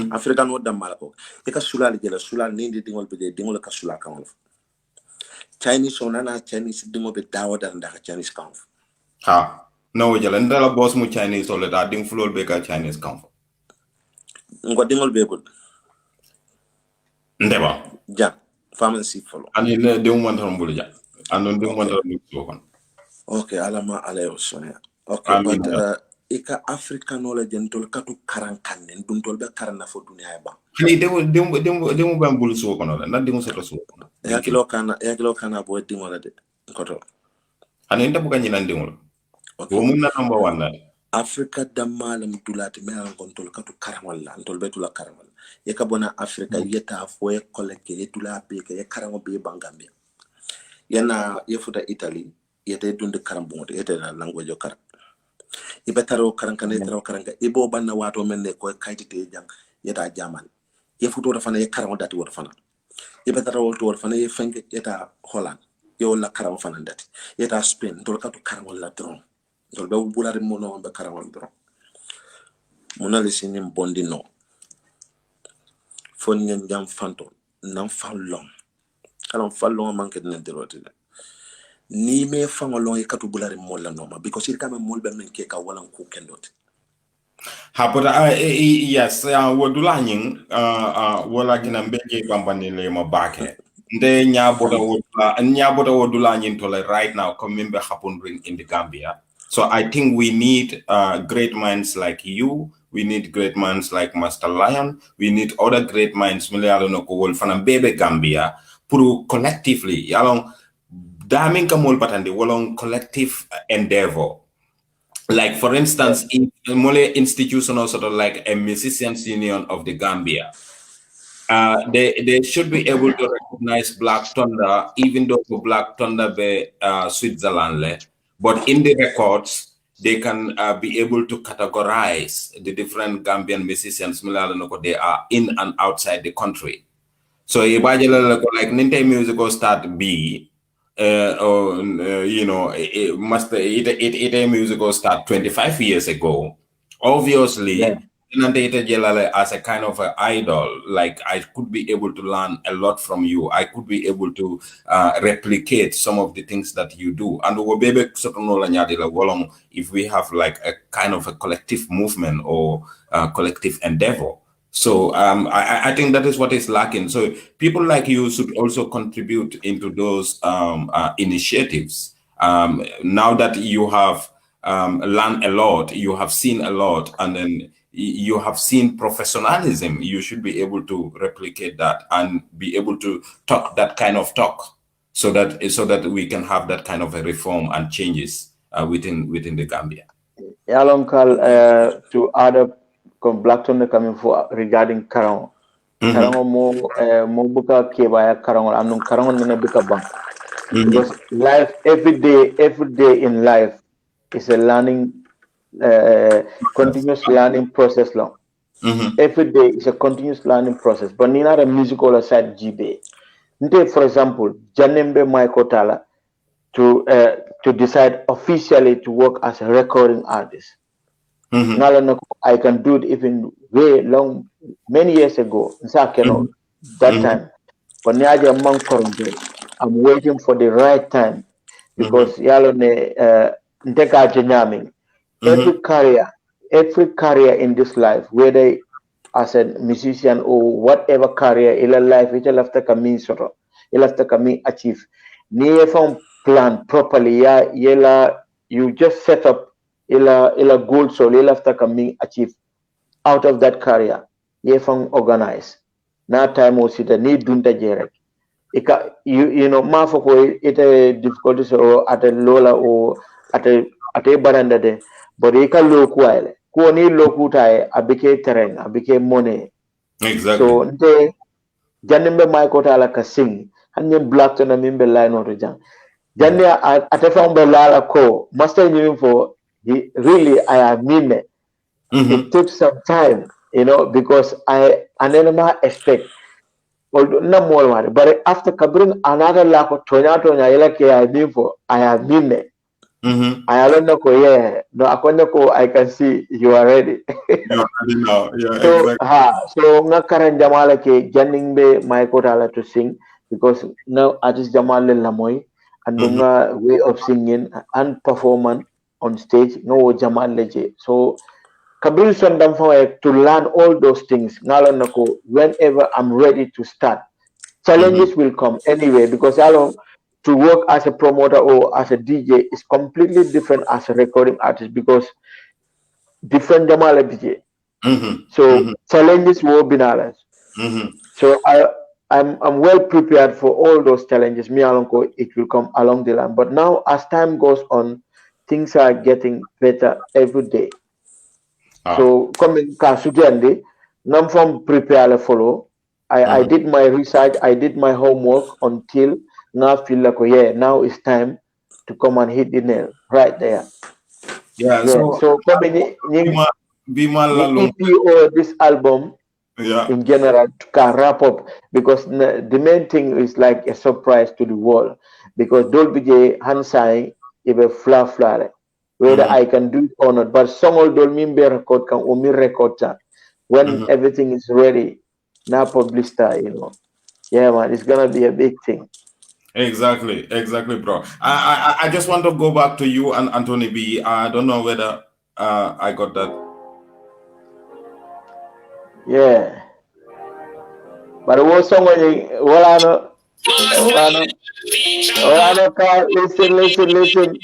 Africano damala ko e ka sulali jela sulal nindi dingol be dingol ka sulal kan Chinese onana Chinese dingol be dawada ndaka Chinese kan ha no jela ndala boss mu Chinese ole da ding flol be ka Chinese kan ngo dingol be bul ndeba ja pharmacy follow ani le de mo tan bulu ja andon de mo tan bulu kon okay alama alayo sonia okay but ika Africano la jentol katu karan kanen dum tol be karan na fo dunya ba ni demo ban bulu so kono la na demo seto so ya kilo kana bo dimo la de koto ani nda buga nyina demo wo mun na number 1 na Africa damalam dulati me an kontol katu karan wala ntol be tula karan wala e ka bona Africa yeta fo e koleke e tula be ke e karan be bangambia yana yefuta Italy yete dunde karan bonde yete na language karan ibetaro karan kan etaro karan ga ibo banna wato menne ko kaytite jang yeta jaman yefuto da fana e karan dati wor fana ibetaro to wor fana e fenge yeta Holland yo la karan fana dati yeta Spain to katu karan wala dron dol be bulare mo no be karan wala dron mona le sinim bondi no fon ngeen jam fanto nan fallon kalon fallon manke den derote ni me fangolon e katu bulare mo la noma because it kama molbe men ke ka wala ko kendot hapota yes wodula nyin wala kina mbege bambani le mo bake nde nyabota wodula nyin to right now come be happen in the Gambia. So I think we need great minds like you. We need great minds like Master Lion. We need other great minds milialo ko wol fana bebe Gambia pour collectively yalong daming kamol patandi wolong collective endeavor. Like for instance, in mole institutional sort of like a musicians union of the Gambia. They should be able to recognize Black Thunder, even though Black Thunder be Switzerland. But in the records, they can be able to categorize the different Gambian musicians. They are in and outside the country. So like Ninte music will start B, you know, it music will start 25 years ago. Obviously. Yeah. As a kind of an idol, like I could be able to learn a lot from you. I could be able to replicate some of the things that you do. And if we have like a kind of a collective movement or collective endeavor. So I think that is what is lacking. So people like you should also contribute into those initiatives. Now that you have learned a lot, you have seen a lot, and then you have seen professionalism, you should be able to replicate that and be able to talk that kind of talk so that we can have that kind of a reform and changes within the Gambia. To add up Black Thunder coming for regarding Karang. Karang mo buka kebaya Karang amnung Karang mene buka bang. Because life every day in life is a learning continuous learning process long. Every day is a continuous learning process. But ni not a musical aside GB. Nte, for example, Janembe Michael Tala to decide officially to work as a recording artist. I can do it even way long, many years ago. That time. But I'm waiting for the right time because every career in this life, whether as a musician or whatever career in life, it will have to come in sort of, it will have to come in achieve. Near plan properly, you just set up a goal, so you'll have to come in achieve out of that career. You organize. Now time was it a need dunta jerek. You know, mafoko it a difficulties or at a lola or at a baranda de. But you can look while. Kuoni lokutai abike terrain, abike money. Exactly. So nte Janembe Michael Tala ka sing. Hanye Black Thunder mimbe line or jang. Janne atafang belala ko. Master knew for he really I mean it. It took some time, because I never expect. Although no more money, but after covering another lack of tornado, I like I mean for I mean it. I don't know, yeah. No, I can see you are ready. You already know. Yeah, So, exactly. so nga karan Jamala ke janning be my kotala to sing because now artist Jamal Lamoy and nga way of singing and performance on stage no Jamal leje. So Kabil Sondam to learn all those things. Ngalo nako whenever I'm ready to start. Challenges will come anyway because to work as a promoter or as a DJ is completely different as a recording artist because different Jamal DJ. So challenges will be bananas. So I'm well prepared for all those challenges. Me alonko it will come along the line. But now as time goes on, things are getting better every day. So coming Kasujandi, nam from prepare follow. I did my research, I did my homework until now feel like now it's time to come and hit the nail right there. Yeah, so coming EP or this album in general can wrap up because the main thing is like a surprise to the world because Dolby J Hansai is a flat whether I can do it or not. But song will Dolby record can only record when everything is ready. Now publish that, Yeah, man, it's gonna be a big thing. Exactly, bro. I just want to go back to you and Anthony B. I don't know whether I got that. Yeah. But what song when you I know listen.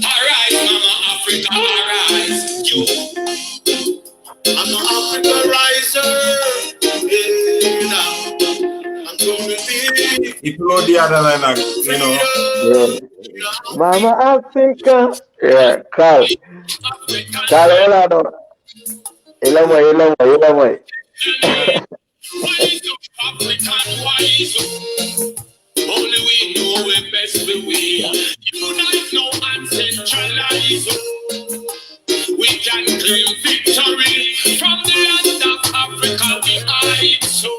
Alright, Mama Africa, arise. You, I'm an Africa riser. I'm gonna be. It blow the other line, Yeah. Mama Africa. Yeah, Carl, hola, no. Ilamoy. Only we know we best we unite now and centralize. We can claim victory from the land of Africa we hide. So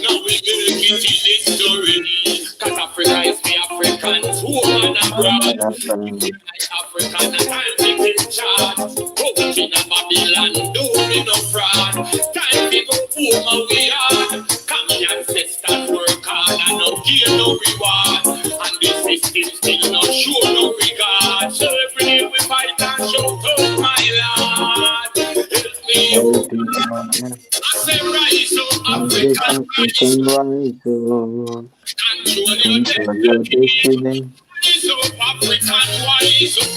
now we make it in history. Cause Africa is the Africans who are abroad. African and time to take charge. Go in a Babylon, doing no fraud. Time to go home we are. Come the ancestors work hard and no gain no reward. And the system still not show no regard. So every day we fight and shout out my Lord. Help me. I say rise up African rise up. Control your destiny. Rise up African rise up.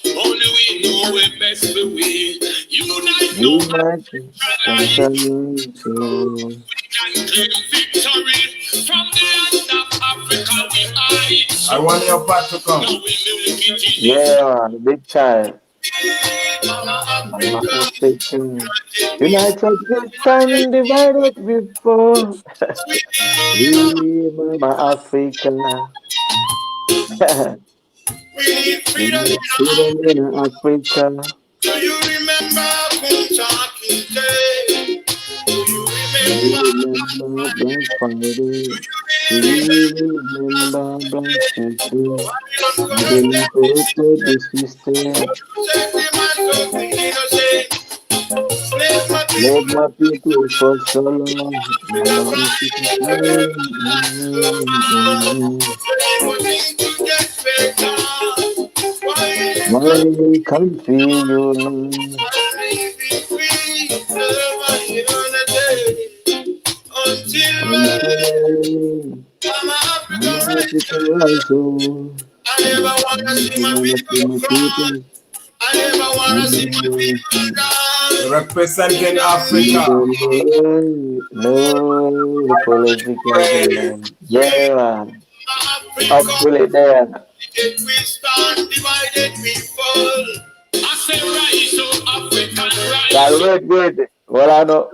Only we know we best the way. Unite no we can claim victory from the land of Africa we hide. I want your part to come. Yeah, big time. United we stand, divided we fall. We Mama Africa. We need freedom in Africa. Do you remember Kunchakin Day? Do you remember Black Friday? Do you remember Black Friday? Didn't corrupted the system. Love my people for so long. My country, you I never want to see my people cry. I never want to see my people die. Representing Africa. No political. Yeah, absolutely there. Divided we stand, divided we fall. I say rise up African rise. Carl, wait. What I know,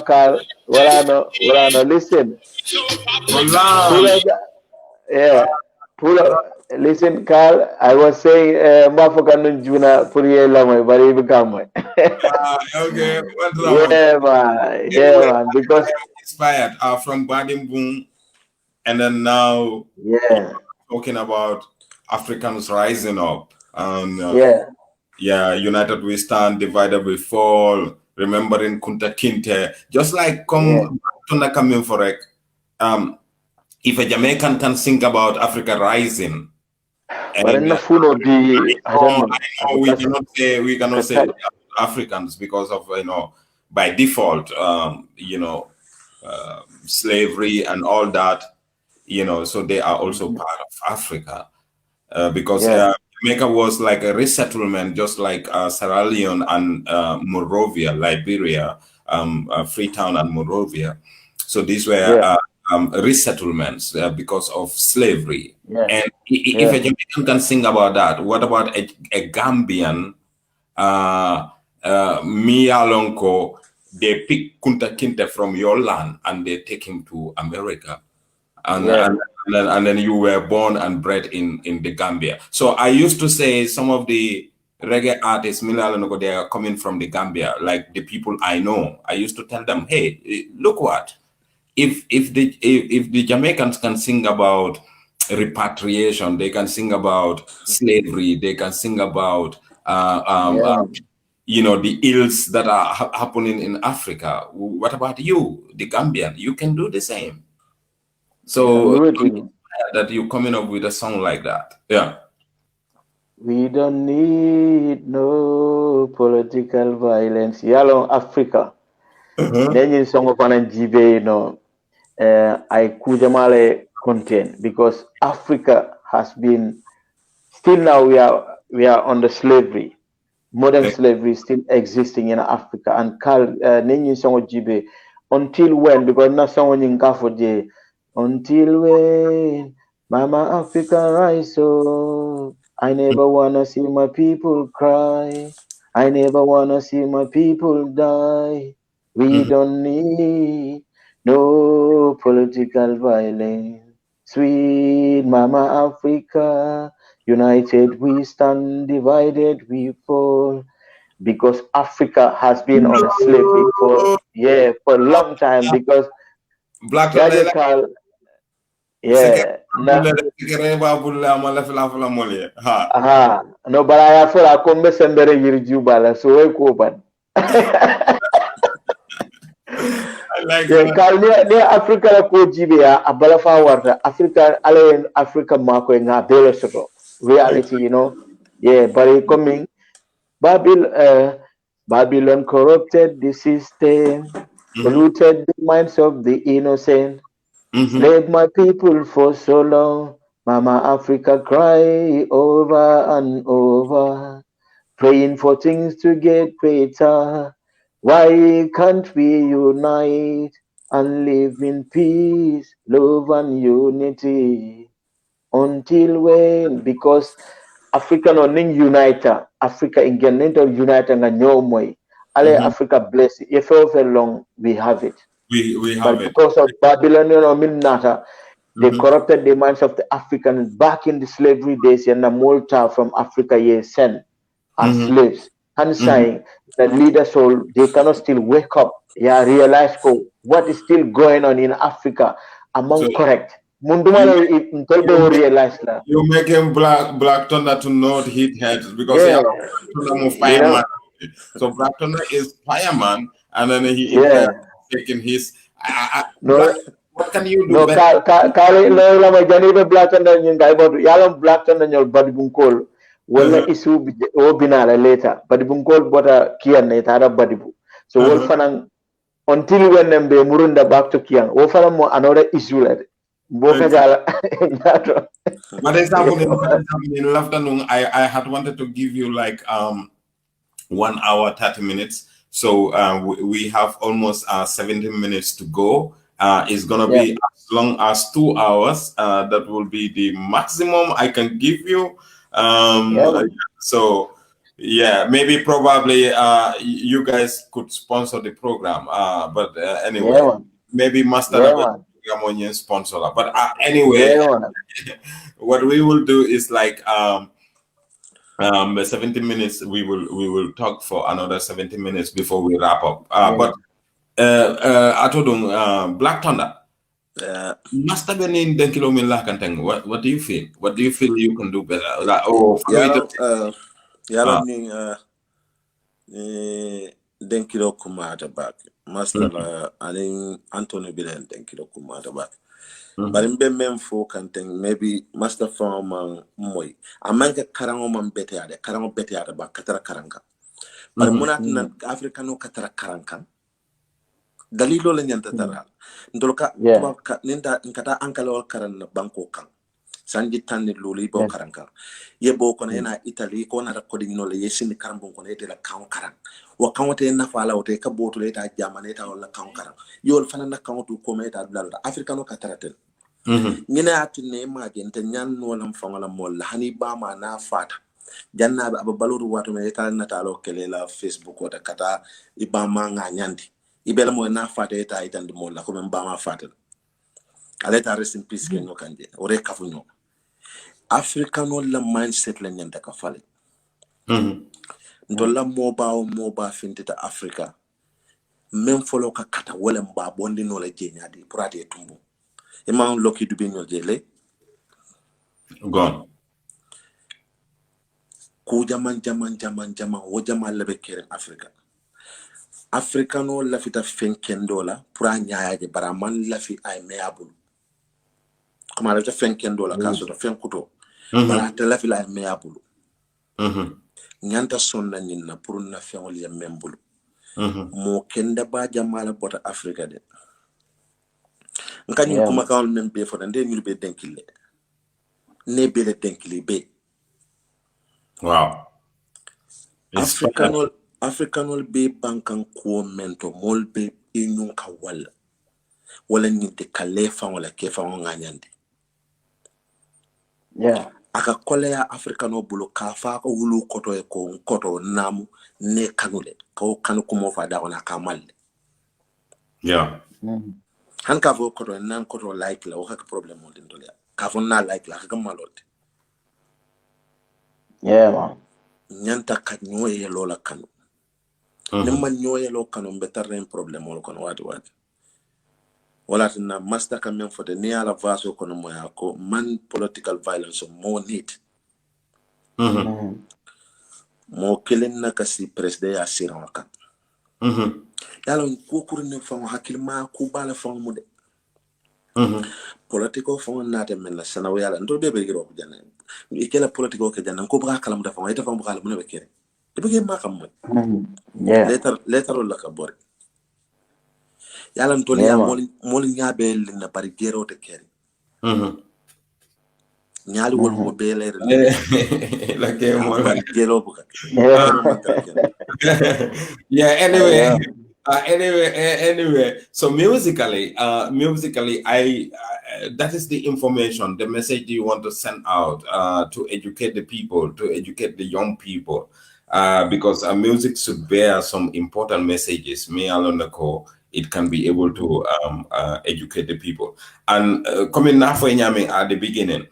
Carl. What I know. Listen. Hola. Pull up, yeah. Pull up. Listen, Carl. I was saying, Mafokan Juna Puriye Lamai, but he become one. Okay. Well, Yeah, man. Yeah, anyway, man. Because I'm inspired from Badim Boom, and then now yeah, talking about Africans rising up, and yeah, yeah, united we stand, divided we fall. Remembering Kunta Kinte, just like yeah. come to coming for it. If a Jamaican can think about Africa rising, But and in the food of the, I don't know. I know we cannot say Africans because of by default slavery and all that, so they are also part of Africa because Yeah, Jamaica was like a resettlement, just like Sierra Leone and Monrovia, Liberia, Freetown and Monrovia. So these were yeah, resettlements because of slavery. yeah, And if a yeah. Jamaican can sing about that, what about a Gambian? Mia Lonko, they pick Kunta Kinte from your land and they take him to America. And, Yeah. and, and then you were born and bred in the Gambia. So I used to say some of the reggae artists, Mila Lonko, they are coming from the Gambia, like the people I know. I used to tell them, hey, look what? If the Jamaicans can sing about repatriation, they can sing about slavery, they can sing about Yeah, the ills that are happening in Africa. What about you, the Gambian? You can do the same. I So agree with you. that you're coming up with a song like that. Yeah. We don't need no political violence. Yalong Africa. Then you song of an GBA, I kujamale content because Africa has been still now we are under slavery. Modern slavery is still existing in Africa and Carl Nenyi song GBA until when because not someone in Kafode until when Mama Africa rise up. I never wanna see my people cry. I never wanna see my people die. We Mhm. don't need no political violence. Sweet Mama Africa, united we stand, divided we fall. Because Africa has been on a slavery for a long time. Because Black Jaja Carl, yeah, Ha. no, but I feel I come sembere yiri jubala, so we ko ban. I like Yeah, that. Carl, near Africa la ko jibe ya abala fa warta Africa ale Africa mako nga bele soto reality, yeah, but it coming Babylon corrupted the system, polluted the minds of the innocent, enslaved my people for so long. Mama Africa cry over and over, praying for things to get better. Why can't we unite and live in peace, love and unity? Until when? Because Africa no ning uniter, Africa again nento uniter nga nyomoy. Ale Africa bless it. If over long we have it. We have But it. because of Babylonian or Minnata, they corrupted the minds of the Africans back in the slavery days and the Malta from Africa ye sent as slaves. And saying the leaders all they cannot still wake up, yeah, realize what is still going on in Africa So among correct. you Mundumale you Ntolbe make, realize that. you make him Black Thunder to not hit heads because he Yeah, have Black Thunder more you know, fireman. So Black Thunder is fireman, and then he hit head yeah. taking his Black. No, What can you do no, better? kali lo la may jani be black and yung guy but yalang black and yung body bungkol wala isu o binala later body bungkol bota kian na itara body bu so wol fanang until when them be murunda back to kian wo fanang mo another issue la boka jala But in afternoon, I had wanted to give you like 1 hour 30 minutes. So we have almost 17 minutes to go. It's gonna yeah, be as long as 2 hours. That will be the maximum I can give you. yeah, man. So Yeah, maybe probably you guys could sponsor the program. But anyway, maybe Masta program sponsor. But anyway, what we will do is like 70 minutes. We will talk for another 70 minutes before we wrap up. But atodung Black Thunder. Masta benin den kilo min la kanteng. What do you feel? What do you feel you can do better? Den kilo kumata back. Masta la aning Anthony Bilen den kilo kumata back. But in Bem fo kanteng maybe Masta farm moy. Amanka karango man bete ade karango bete ade ba katara karanga. But munat na Africano katara karankan. Dalilo la nyanta taral. Ndolka ka ninda nkata ankalo karan na banko kan. Sanji tanni luli bo karankan. Ye bo kono ena Italy ko na recording no le yesin karambon kono ete la kan karan. Wa kan wote na fala wote ka boto le ta jamane ta wala kan karan. Yol fana na kan wotu ko meta dalda Africano kataratel. Ngina atune ma gente nyan wala mfanga molla hani ba ma na fata. Janna ba baluru watu me ta na talo kele la Facebook wata kata ibama nga nyandi. Ibela mo na fata eta itandi molla ko memba ma fata. Aleta rest in peace kenyo kanje ore kafunyo. Africano la mindset la nyanda ka fale. Ndola moba fintita Africa. Mem follow ka kata wala mba bondi no la jenya di prate tumbu. Imam Loki du binyo jele. Gone. Ku jaman wo jaman lebe keren Africa. Africano la fita fenkendola pura nyaaje bara man la fi ay meabul. Kuma la fita fenkendola kaso da fenkuto. Bara te la fi la meabul. Nyanta sonna nyinna pour na fenol ya membulu. Mo kenda ba jamala bota Africa de. Nkani kuma kawal membe fo nde ñu be denkile. Ne be le denkile be. Wow. Africanol be bankan ko mento mol be inyun ka wala ni de kale fa wala ke fa nganyande. Aka kolea Africano bulo ka fa ko wulu koto e ko koto namu ne kanule ko kanu kumo fa da wana kamal. Han ka fo koto nan koto like la o ka problem mo din dolia. Ka fo na like la ka malote. Man. Nyanta ka nyoye lola kanu. Nimma nyoye lo kanu betarre en problem mo kono wati. Wala na Masta ka men for the near vaso kono moya ko man political violence more need. Mo kelen na kasi preside ya siran kan. Yalo ko kurne fa hakilma ku bala fa mu de. Political fa na te men na sana yala ndo be be giro jana. Ikela political ke jana ko ba kala mu da fa ita fa mu kala mu ne be kere. De be ma kam mo. Later la ka bor. Yala ntoli ya mol nyabe na bari gero te kere. Nyali wol mo bele la ke mo gero buka. Yeah, anyway, so musically, I that is the information, the message you want to send out to educate the people, to educate the young people, because music should bear some important messages. Me alone the core, it can be able to educate the people. And coming now for at the beginning,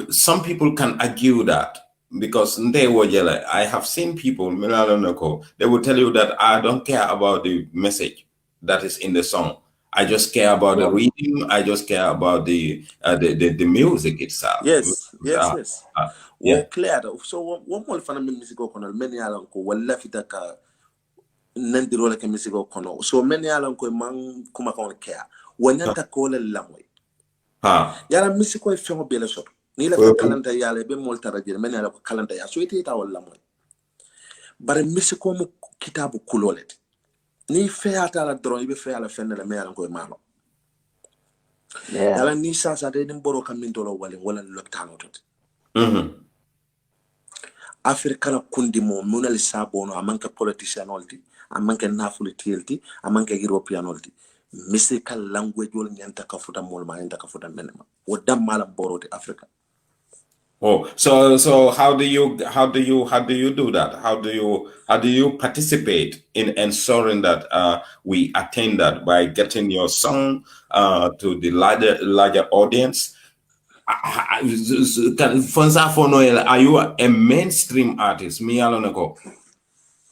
some people can argue that. Because I have seen people, they will tell you that I don't care about the message that is in the song. I just care about the rhythm. I just care about the music itself. Yes. Well, clear. So one more fan of music kono many alan ko wala fitaka nandiro la music kono. So many alan ko man kuma kono care. Wanyanta ko le lamwe. Yara music ko fengo bele so. Ni la kalanta yale be molta rajir men ala kalanta ya so ite ta wala moy bare misiko mu kitabu kulolet ni feata la dron ibe fe ala fenne la me ala ko malo yala ni sa de mboro kam min dolo wala loktano tot Africa la kundi mo munal sabono amanka politician olti amanka nafulitielti amanka european olti musical language wol nyanta ka futa mol ma nyanta ka futa menema wodam mala borote Africa. Oh, so how do you do that? How do you participate in ensuring that we attain that by getting your song to the larger audience? Are you a mainstream artist? Me, I don't know.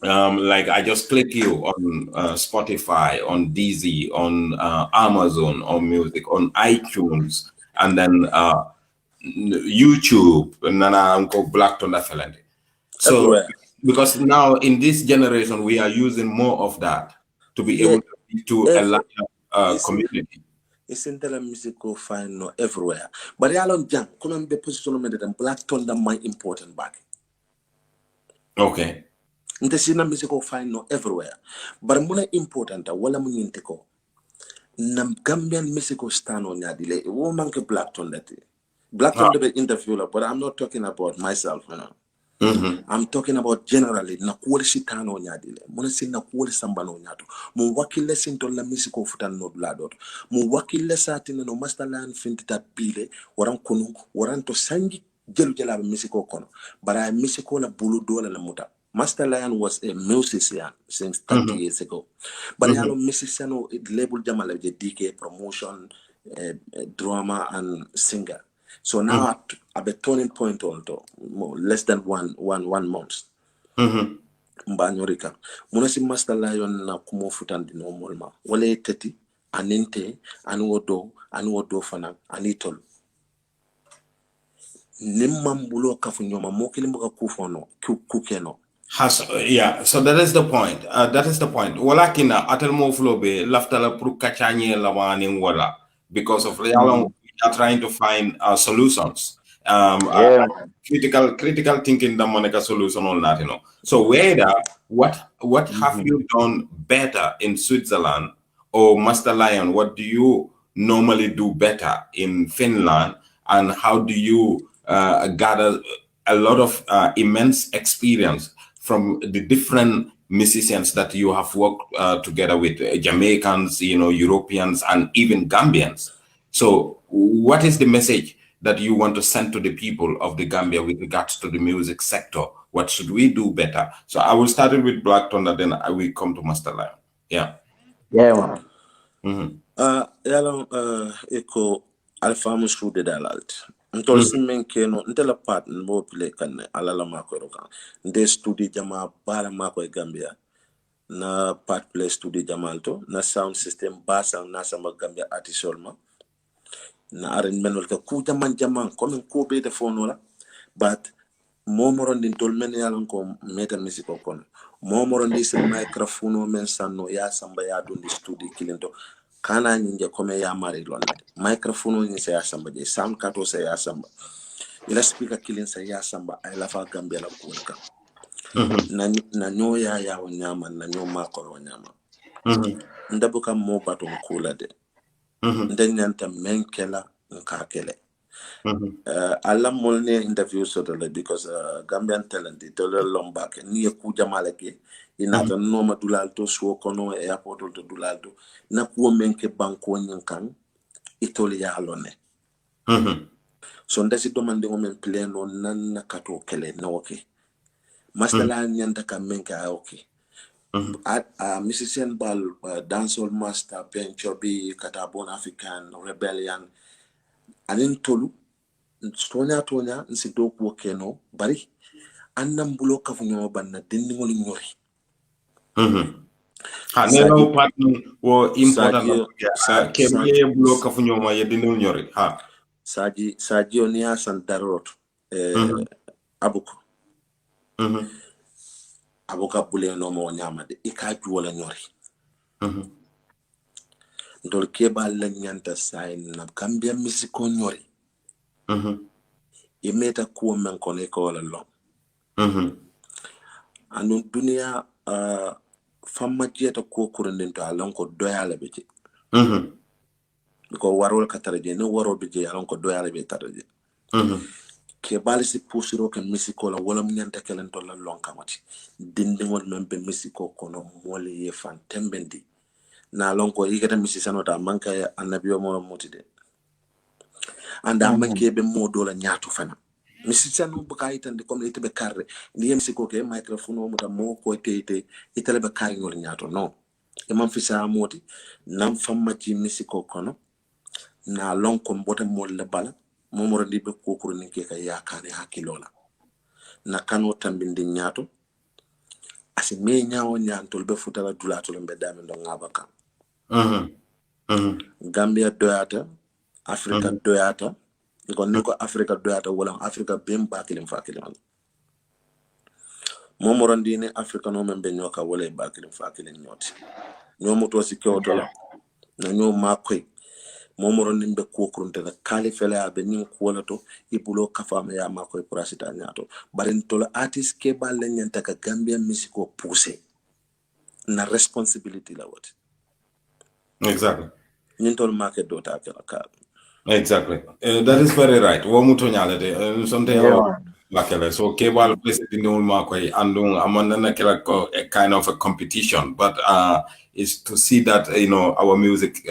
Like I just click you on Spotify, on Deezy, on Amazon, on Music, on iTunes, and then YouTube, and then I'm called Black Thunder Felony. So, Everywhere. because now in this generation, we are using more of that to be able to speak to a larger community. It's in the music go find no everywhere. But I don't jump. Couldn't be position of Black Thunder my important back. Okay. The cinema music go find no everywhere. But more important, wala munyinteko. Nam Gambian music go stand on yadile. Woman ke Black Thunder. Black Thunder be interviewer, but I'm not talking about myself, you know. I'm talking about generally na kuwali sitano nyadile muna sin na kuwali sambano nyato mu wakile sinto la misiko futan no bladot mu wakile satina no masterland fintita pile waran kunu waran to sangi jelu jela misiko kono bara misiko la bulu dola la muta. Master Lion was a musician since 30 years ago. But yalo musician label jamala the DK promotion, drama and singer. So now at a turning point also, less than one month. Mbanyorika. Munasi Master Lion na kumo futandi no molma. Wale teti, aninte, anuodo fana, anitol. Nimambulo kafunyoma mokilimboka kufono, kukeno. Yeah, so that is the point. Walakina atel flow be laftala pro kachanye lawani wala because of we are trying to find solutions. Critical thinking the monica solution on that, you know. So what have you done better in Switzerland or Master Lion? What do you normally do better in Finland, and how do you gather a lot of immense experience from the different musicians that you have worked together with, Jamaicans, you know, Europeans, and even Gambians? So what is the message that you want to send to the people of the Gambia with regards to the music sector? What should we do better? So I will start it with Black Thunder, then I will come to Master Lion. Yeah. Yeah, man. Eko alfamu shude dalalt. Ntol simen keno ntela part nbo play kan alala mako roka. Nde studi jama bala mako e Gambia. Na part play studi jamalto na sound system basa na sama Gambia artisolma. Na arrangement wal ka ku jaman comme ko be de fonola but momoron din tol men yalan ko meta musico kon momoron di se microphone men sanno ya samba ya do di studio kilinto kana nyinje comme ya mari lon microphone ni se ya samba je sound kato se ya samba ila speaker kilin se ya samba ay la fa Gambia la ko ka na nyo ya wanyama na nyo mako wanyama ndabuka mo baton kula de ndanyanta menkela nkakele alla molne interview sotole because Gambian talent itole lombake ni ku jamaleke inata noma dulalto so kono airport to dulalto na ku menke banko nyankan itole ya lone so ndasi domande o men pleno nan na kato kele na okay Master Lion nyanta ka menka okay musician bal dancehall master Gam-Shiwbiz katabon African rebellion anin tolu tonya nsi do ko keno bari annam bulo kafunyo banna denni ngol nyori ha neno partner wo important kemiye bulo kafunyo ma yedini nyori ha saji oni asan darot abuko aboka bule no mo nyamade ikaju wala nyori ndol kebal la nyanta sign na Gambia misiko nyori imeta kuwa men kone ko wala lo anu dunia famma jeta ko kurenden to alon ko doyala beje ko warol kataraje no waro beje alon ko doyala be taraje kebal si pusiro ke misiko la wala nyanta kelen to la lon kamati dindingol membe misiko kono mole ye fan tembendi na lonko igata misisano ta manka annabiyo mo motide anda manke be modo la nyaatu fana musicien no buka itande comme ite be carré ndiyem siko ke microphone mo muta mo ko tete itele be carré ngol nyaato non e man fisa moti nam famma ci misiko kono na lon ko mbota mo le bala mo mo randi be ko ko ni ke ka yakane hakilola na kano tambindi nyaato asi me nyaawo nyaantol be futala dulato be dame ndo ngabaka Gambia doyata Africa doyata niko Africa doyata wala Africa bem bakilim fakilim momorandi ne Africa no membe nyoka wala bakilim fakilim nyoti nyomo to si kyotola na nyomo makoy momorandi be kokurunte na kalifela be nin wala to ibulo kafama ya makoy prasita nyato barin to artist ke balle nyanta ka Gambia musico pousser na responsibility la wat exactly nintol market dota ka exactly that is very right wo muto nyalade something bakele so cable president no makoy andung amanda na kila ko a kind of a competition but is to see that our music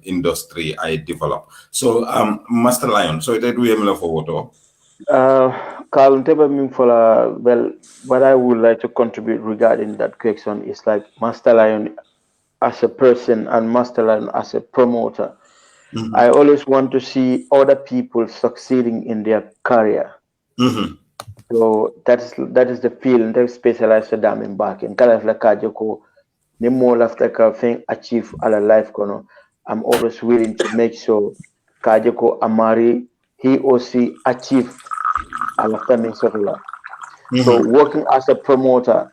industry I develop so Master Lion so that we am for what Carl, well, what I would like to contribute regarding that question is like Master Lion as a person and Master Lion as a promoter. I always want to see other people succeeding in their career. So that is the field that specialized to them in back in Kalaf Lakajoko, Nemo Laftaka thing achieve our life kono. I'm always willing to make sure Kajoko Amari he or she achieve so working as a promoter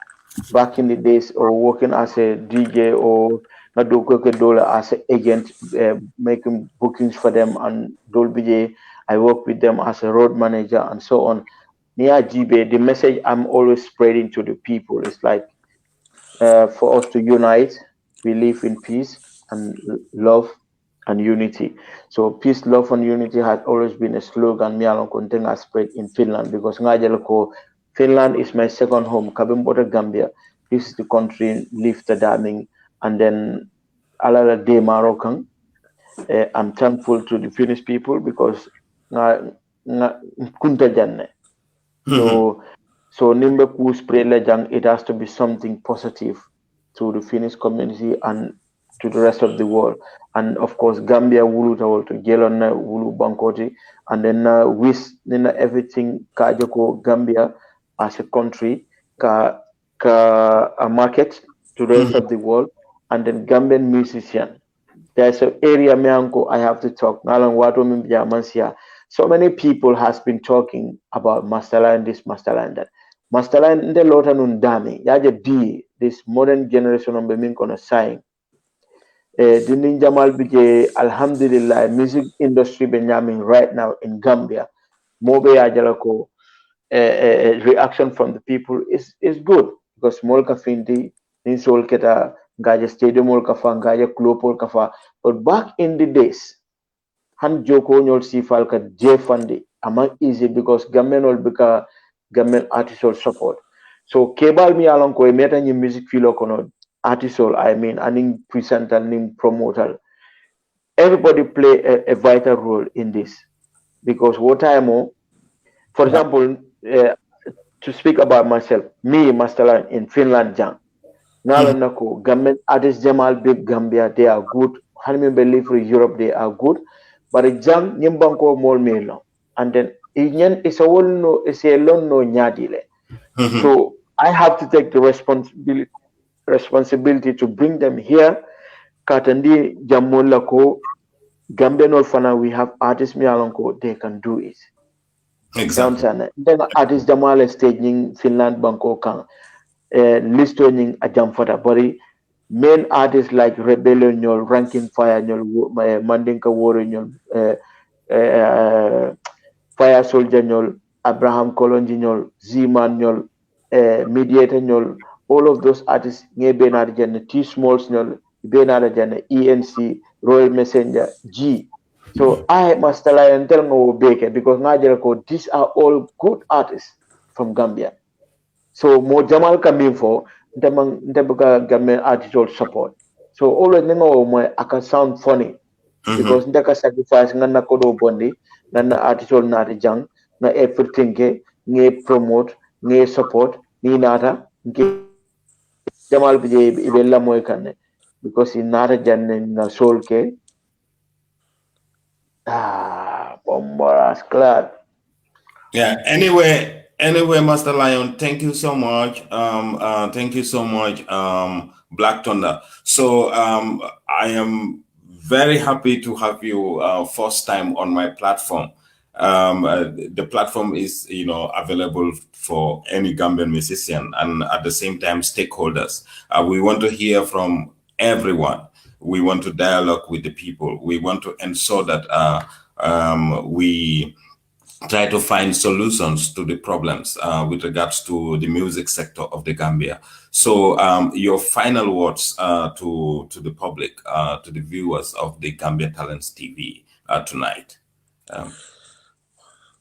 back in the days or working as a DJ or as an agent making bookings for them and Dolby I work with them as a road manager and so on. Near GB, the message I'm always spreading to the people is like for us to unite, we live in peace and love and unity. So peace, love, and unity has always been a slogan me along content I spread in Finland because Finland is my second home. Kabimbota Gambia. This is the country live the damning and then Alala de Moroccan. I'm thankful to the Finnish people because kunta janne. So nimbe ku spread lejang it has to be something positive to the Finnish community and to the rest of the world. And of course, Gambia wulu tawol to gelon wulu bankoti and then nina everything kajoko Gambia as a country ka a market to the rest of the world and then Gambian musician. There's an area meanko I have to talk. Nalang watu mimbia mansia. So many people has been talking about Masterline this, Masterline that. Masterline the lota nundami. Yaje D this modern generation on bemin kono sign. The Ninja Malbije, Alhamdulillah, music industry Benjamin right now in Gambia. Mobe Ajalako reaction from the people is good because Molka Finti, Ninsol Keta, Gaja Stadium Molkafa, Gaja Klopol Kafa. But back in the days, Han Joko Nyol Sifalka J Fandi, among easy because Gambian will become Gambian artificial support. So Kebal mi along ko meta ni music filo kono artificial I mean aning presenter ning promoter. Everybody play a vital role in this because what time for example to speak about myself, me Masterline in Finland jang. Ngalan nako Gambian artist Jamal Big Gambia they are good. Hanmi believe for Europe they are good. But jang nyimbanko mol melo and then inyan is a no is a lon no nyadile. So I have to take the responsibility to bring them here. Katandi Jamola ko Gambian or Fana, we have artists Mialanko, they can do it. Exactly. Then artist Jamal staging Finland Banko kan listening a jam for the body. Main artists like Rebellion, Nyol, Ranking Fire, Nyol, Mandinka Warrior, Nyol, Fire Soldier, Nyol, Abraham Kolonji, Nyol, Z-Man, Nyol, Mediator, Nyol, all of those artists, Nye Benarjan, T Smalls, Nyol, Benarjan, ENC, Royal Messenger, G. So I must tell you Baker because Nigeria, these are all good artists from Gambia. So more Jamal coming for Ndebuka Gambian artificial support. So always I can sound funny because Ndeka sacrifice Nana Kodo Bondi, Nana artificial Nari Jang, na everything ke nge promote nge support ni nata nge jamal bije ibella moy kanne because in nata janne na sol ke bombaras glad. Yeah. Anyway, Master Lion, thank you so much. Thank you so much, Black Thunder. So I am very happy to have you first time on my platform. The platform is, available for any Gambian musician and at the same time stakeholders. We want to hear from everyone. We want to dialogue with the people. We want to ensure that we try to find solutions to the problems with regards to the music sector of the Gambia. So your final words to the public, to the viewers of the Gambia Talents TV tonight.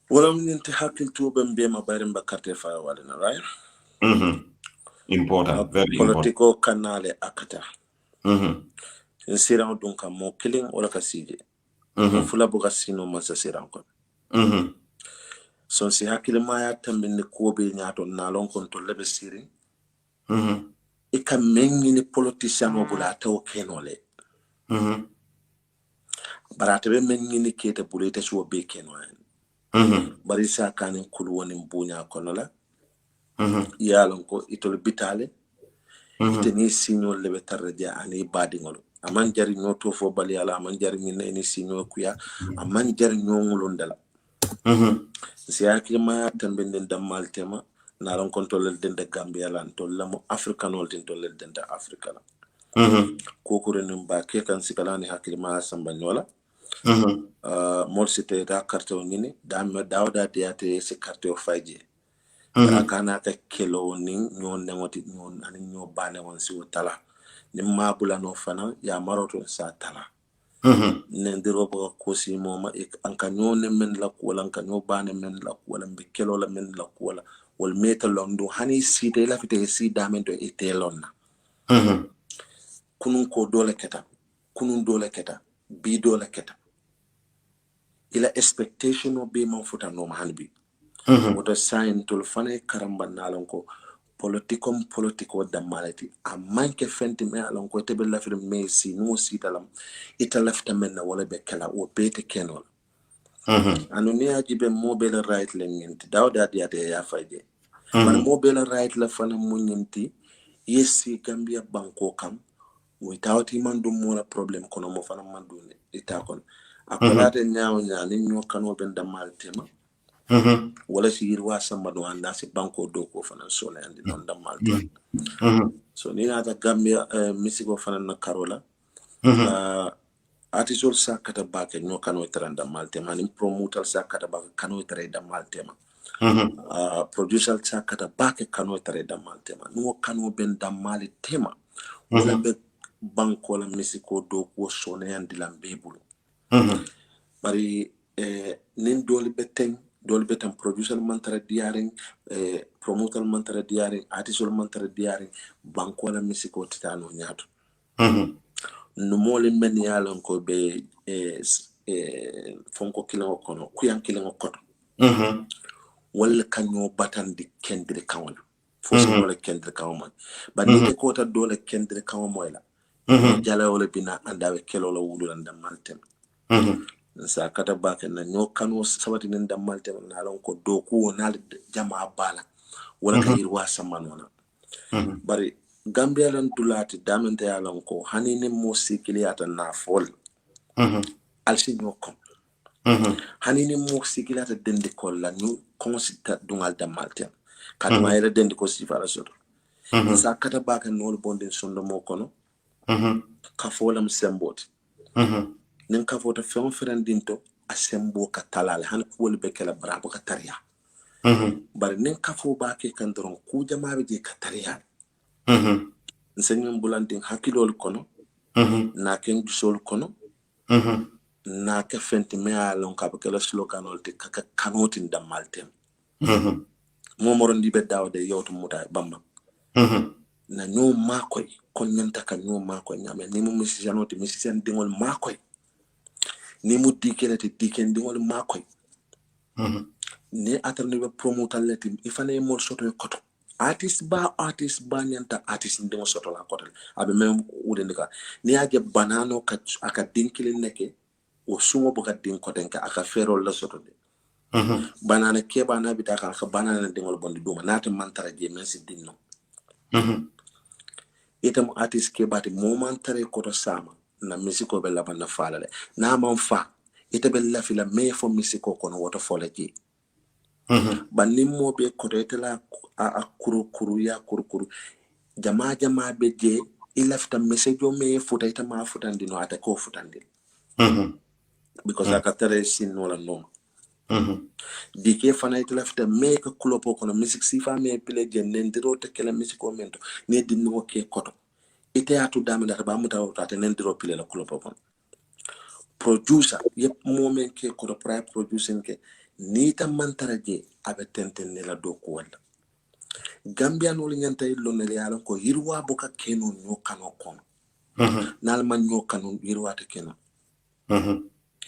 Well, I'm going to hackle to Bembe Mabarimba Karte Firewater, right? Important, very political canale akata. important. Sirang dunka mo killing or kasije. Fula boga sino masa sirang kon. So si hakile maya tambin ni kobe nyato nalong konto lebe siri. Ika mengi ni politician obula tawo kenole. Barate be mengi ni kete bulete suwa be kenole. Barisa kanin kuluwani mbunya konola. Yalon ko itol bitale. Iteni signal lebe tarja ani badingolo. Aman jari nyoto fo bali ala aman jari minna ini signal kuya aman jari nyongulundala. Si akili ma tambende damal tema na ron kontrol den de Gambia lan to lamo africanol den to den de Africa la. Kokure numba ke kan sikalani hakili ma sambanyola. Mol site da carte ngini dam dawda diate se carte o faje. Akana ka kelo ning nyon nemoti nyon ani nyo bane won si wotala. Ni mabula no fana ya maroto sa tala. Nendiro bo kosi moma anka nyo ne men la ko anka nyo bane men la ko mbe kelo la men la ko wal meta londo hani si de la fite si damen to etelonna. Kunun ko dole keta kunun dole keta bi dole keta ila expectation o be man futa no hanbi. Woto sign to fane karamba nalon ko politico da malati a manke fenti me alon ko tebe la fir me si no si talam ita lafta men na wala be kala o bete kenol. Anu ni ajibe mobile right le nyenti dawda diate ya faje. Man mobile right la fane munyenti yesi Gambia banko kam without man dum mo problem kono mo fana man dune ita kon akolate nyaaw nyaani nyo kano ben da maltema. Wala si yirwa samba no anda si banko do ko fana sole andi non da malti. So ni ata Gambia misiko fana na Karola artisol sa kata bake no kano teranda malti man promoter sa kata bake kano teranda malti ma. Producer sa kata bake kano teranda malti ma no kano ben da malti tema wala be banko la misiko do ko sole andi lambebulu. Bari nin doli beteng dole betam producer mantara diaring promoter mantara diaring artist mantara diaring banko la misiko titano nyato no mole men yalon ko be fonko kilango kono kuyan kilango koto wala kanyo batandi kendire kawala fosi dole kendire kawama ba ni ko ta dole kendire kawama la jala wala bina andawe kelo la wulu landa maltem sa kata bake na nyo kanu sabati nenda malte na lon ko doku na jama bala wala ka yirwa samanona bari Gambia lan tulati damente ya lon ko hanini musikili ata na fol alsi nyo kon hanini musikili ata dende ko la nyu konsita dungal da malte kaduma ere dende ko sifara soto sa kata bake no bonde sondo mo kono ka folam semboti nin ka fota fen ferandinto asembo ka talal han kuwol be kala brabo ka tariya bari nin ka fo ba ke kan doron ku jamaabe je ka tariya nsenyen bulandin hakilol kono na ken sol kono na ka fenti me alon ka be kala sloganol te ka kanotin da maltem mo moron di be dawde yawtu muta bamba na nyo makoy kon nyanta ka nyo makoy nyame ni mo musicianoti musician dingol makoy ni mu dikele te diken di wala makoy ne aterne be promoter letim ifane mol soto koto artist ba nyanta artist ndemo soto la koto abe mem udendika ni age banano ka aka dinkile neke o sumo boka din kotenka aka ferol la soto de banana ke bana bita ka banana dingol bondi duma nata mantara je mensi dinno itam artist ke bati momentare koto sama na misiko be laban na falale na man fa ita be la fila me fo misiko kono woto foleki banni mo be koto itela a kuru jama be je ila fita message me futa ita ma futandi no ata ko futandi because akatare sin wala no dike fana itela fita me ka kulopo kono music sifa me pile je nendiro te kala music o mento ne dinno ke koto ite atu dame da ba muta ta nendiro pile la kulopo kono producer yep moment ke koto pra producing ke ni ta mantara je abe tenten ne la do ko wala Gambia no nyanta illo ne yalo ko yirwa boka keno nyokano kono nal man nyokano yirwa te keno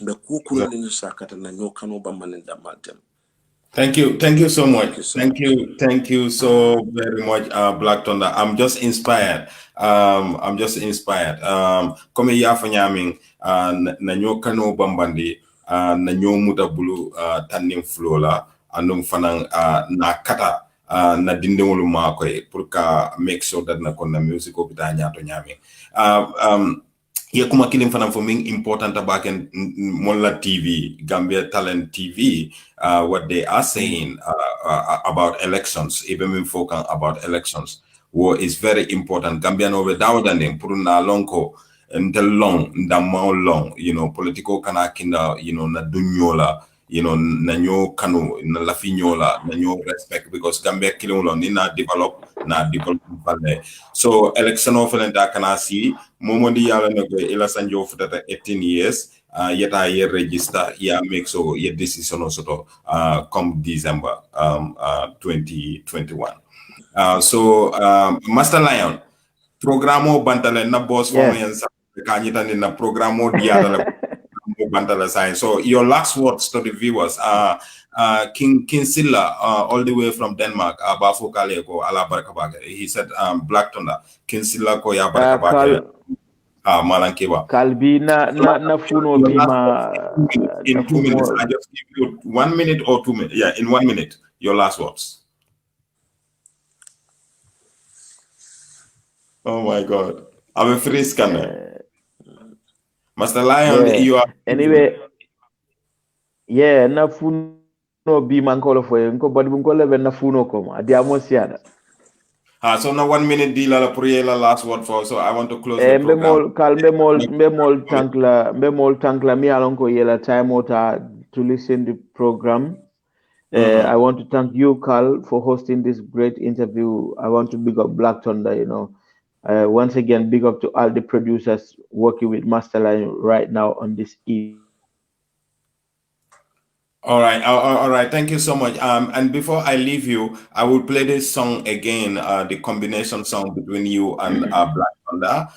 be kukuru ni sakata na nyokano ba manen da mantem. Thank you so much. Thank you so very much, Black Thunder. I'm just inspired. Come ya fanyaming na nyokano bambandi na nyomuta bulu tanim flola andum fanang na kata na dindewulu makoy pour ka make sure that na konna music opita nyato nyami ye kuma kilim fanam for being important about Molla TV, Gambia Talent TV, what they are saying about elections, even when folk about elections, is very important. Gambia no without them, puruna lonko until long, long, political kana kinda, na dunyola, na nyo kanu, na lafinyola, na nyo respect, because Gambia killing nina develop valley. So election of da kana see momodi yala no ila sanjo for 18 years yet I register make so yet decision also come December 2021. So Master Lion programo bantale na boss for me and kanyita ni na programo diala bantale sign. So your last words to the viewers are King Silla, all the way from Denmark, Bafo Kaleko, Ala Barakabaga. He said, Black Thunder, King Silla ko ya Barakabaga, Malankiba. Kalbi na funo bima. In 2 minutes, I just give you 1 minute or 2 minutes. Yeah, in 1 minute, your last words. Oh my God. I'm a free scanner. Master Lion, you are. Anyway, yeah, na funo. No be man call for nko body bunko lebe na funo koma adiamo siada. So now 1 minute deal la priela last word for, so I want to close the program. Mbemol tankla mi alonko yela time ota to listen the program. I want to thank you, Carl, for hosting this great interview. I want to big up Black Thunder, once again, big up to all the producers working with Master Line right now on this evening. All right. Thank you so much. And before I leave you, I will play this song again, the combination song between you and Black Thunder,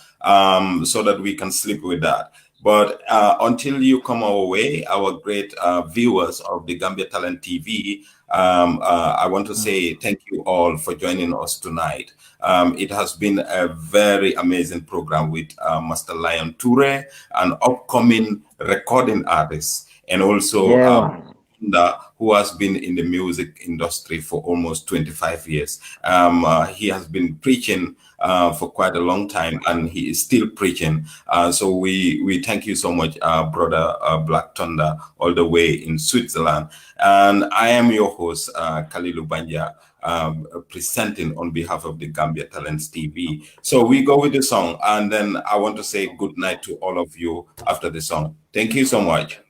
so that we can sleep with that. But until you come our way, our great viewers of the Gambia Talent TV, I want to say thank you all for joining us tonight. It has been a very amazing program with Master Lion Toure, an upcoming recording artist, and also who has been in the music industry for almost 25 years. He has been preaching for quite a long time, and he is still preaching. So we thank you so much, brother Black Thunder, all the way in Switzerland. And I am your host, Kalilu Banja, presenting on behalf of the Gambia Talents TV. So we go with the song, and then I want to say good night to all of you after the song. Thank you so much.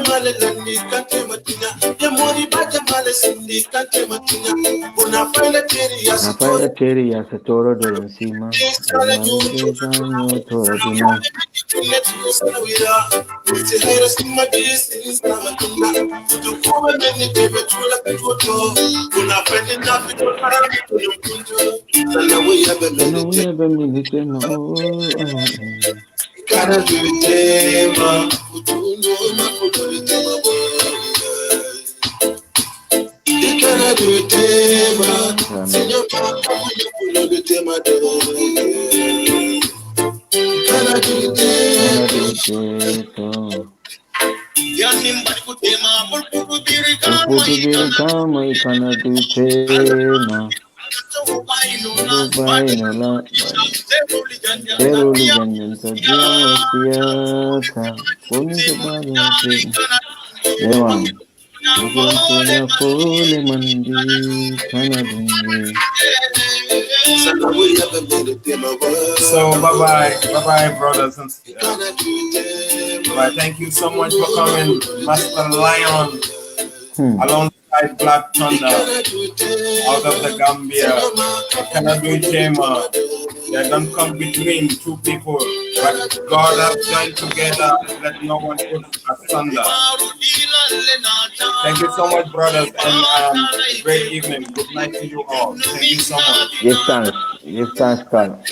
male landi kante matinya ye mori baja male sindi kante matinya una fele teri ya Rafaela Terry ya Satoro Dorensima, Malinde Zanyo Toraduna. No, we have a minute. Kana tuitema Ikana tuitema Sinyo papa tuitema Kana tuitema Yani mbali kutema Pulpubiri kama ikana tuitema Rubainola Teruli Janyanta Diawasiata Kuni Sabaya Ewan Mugentena Fole Mandi Kanadunye. So bye-bye, brothers and sisters. Bye. Thank you so much for coming, Master Lion, alongside Black Thunder, out of the Gambia. Canadu Chema. They don't come between two people, but God has joined together. Let no one put asunder. Thank you so much, brothers, and great evening. Good night to you all. Thank you so much. Give thanks, Carl.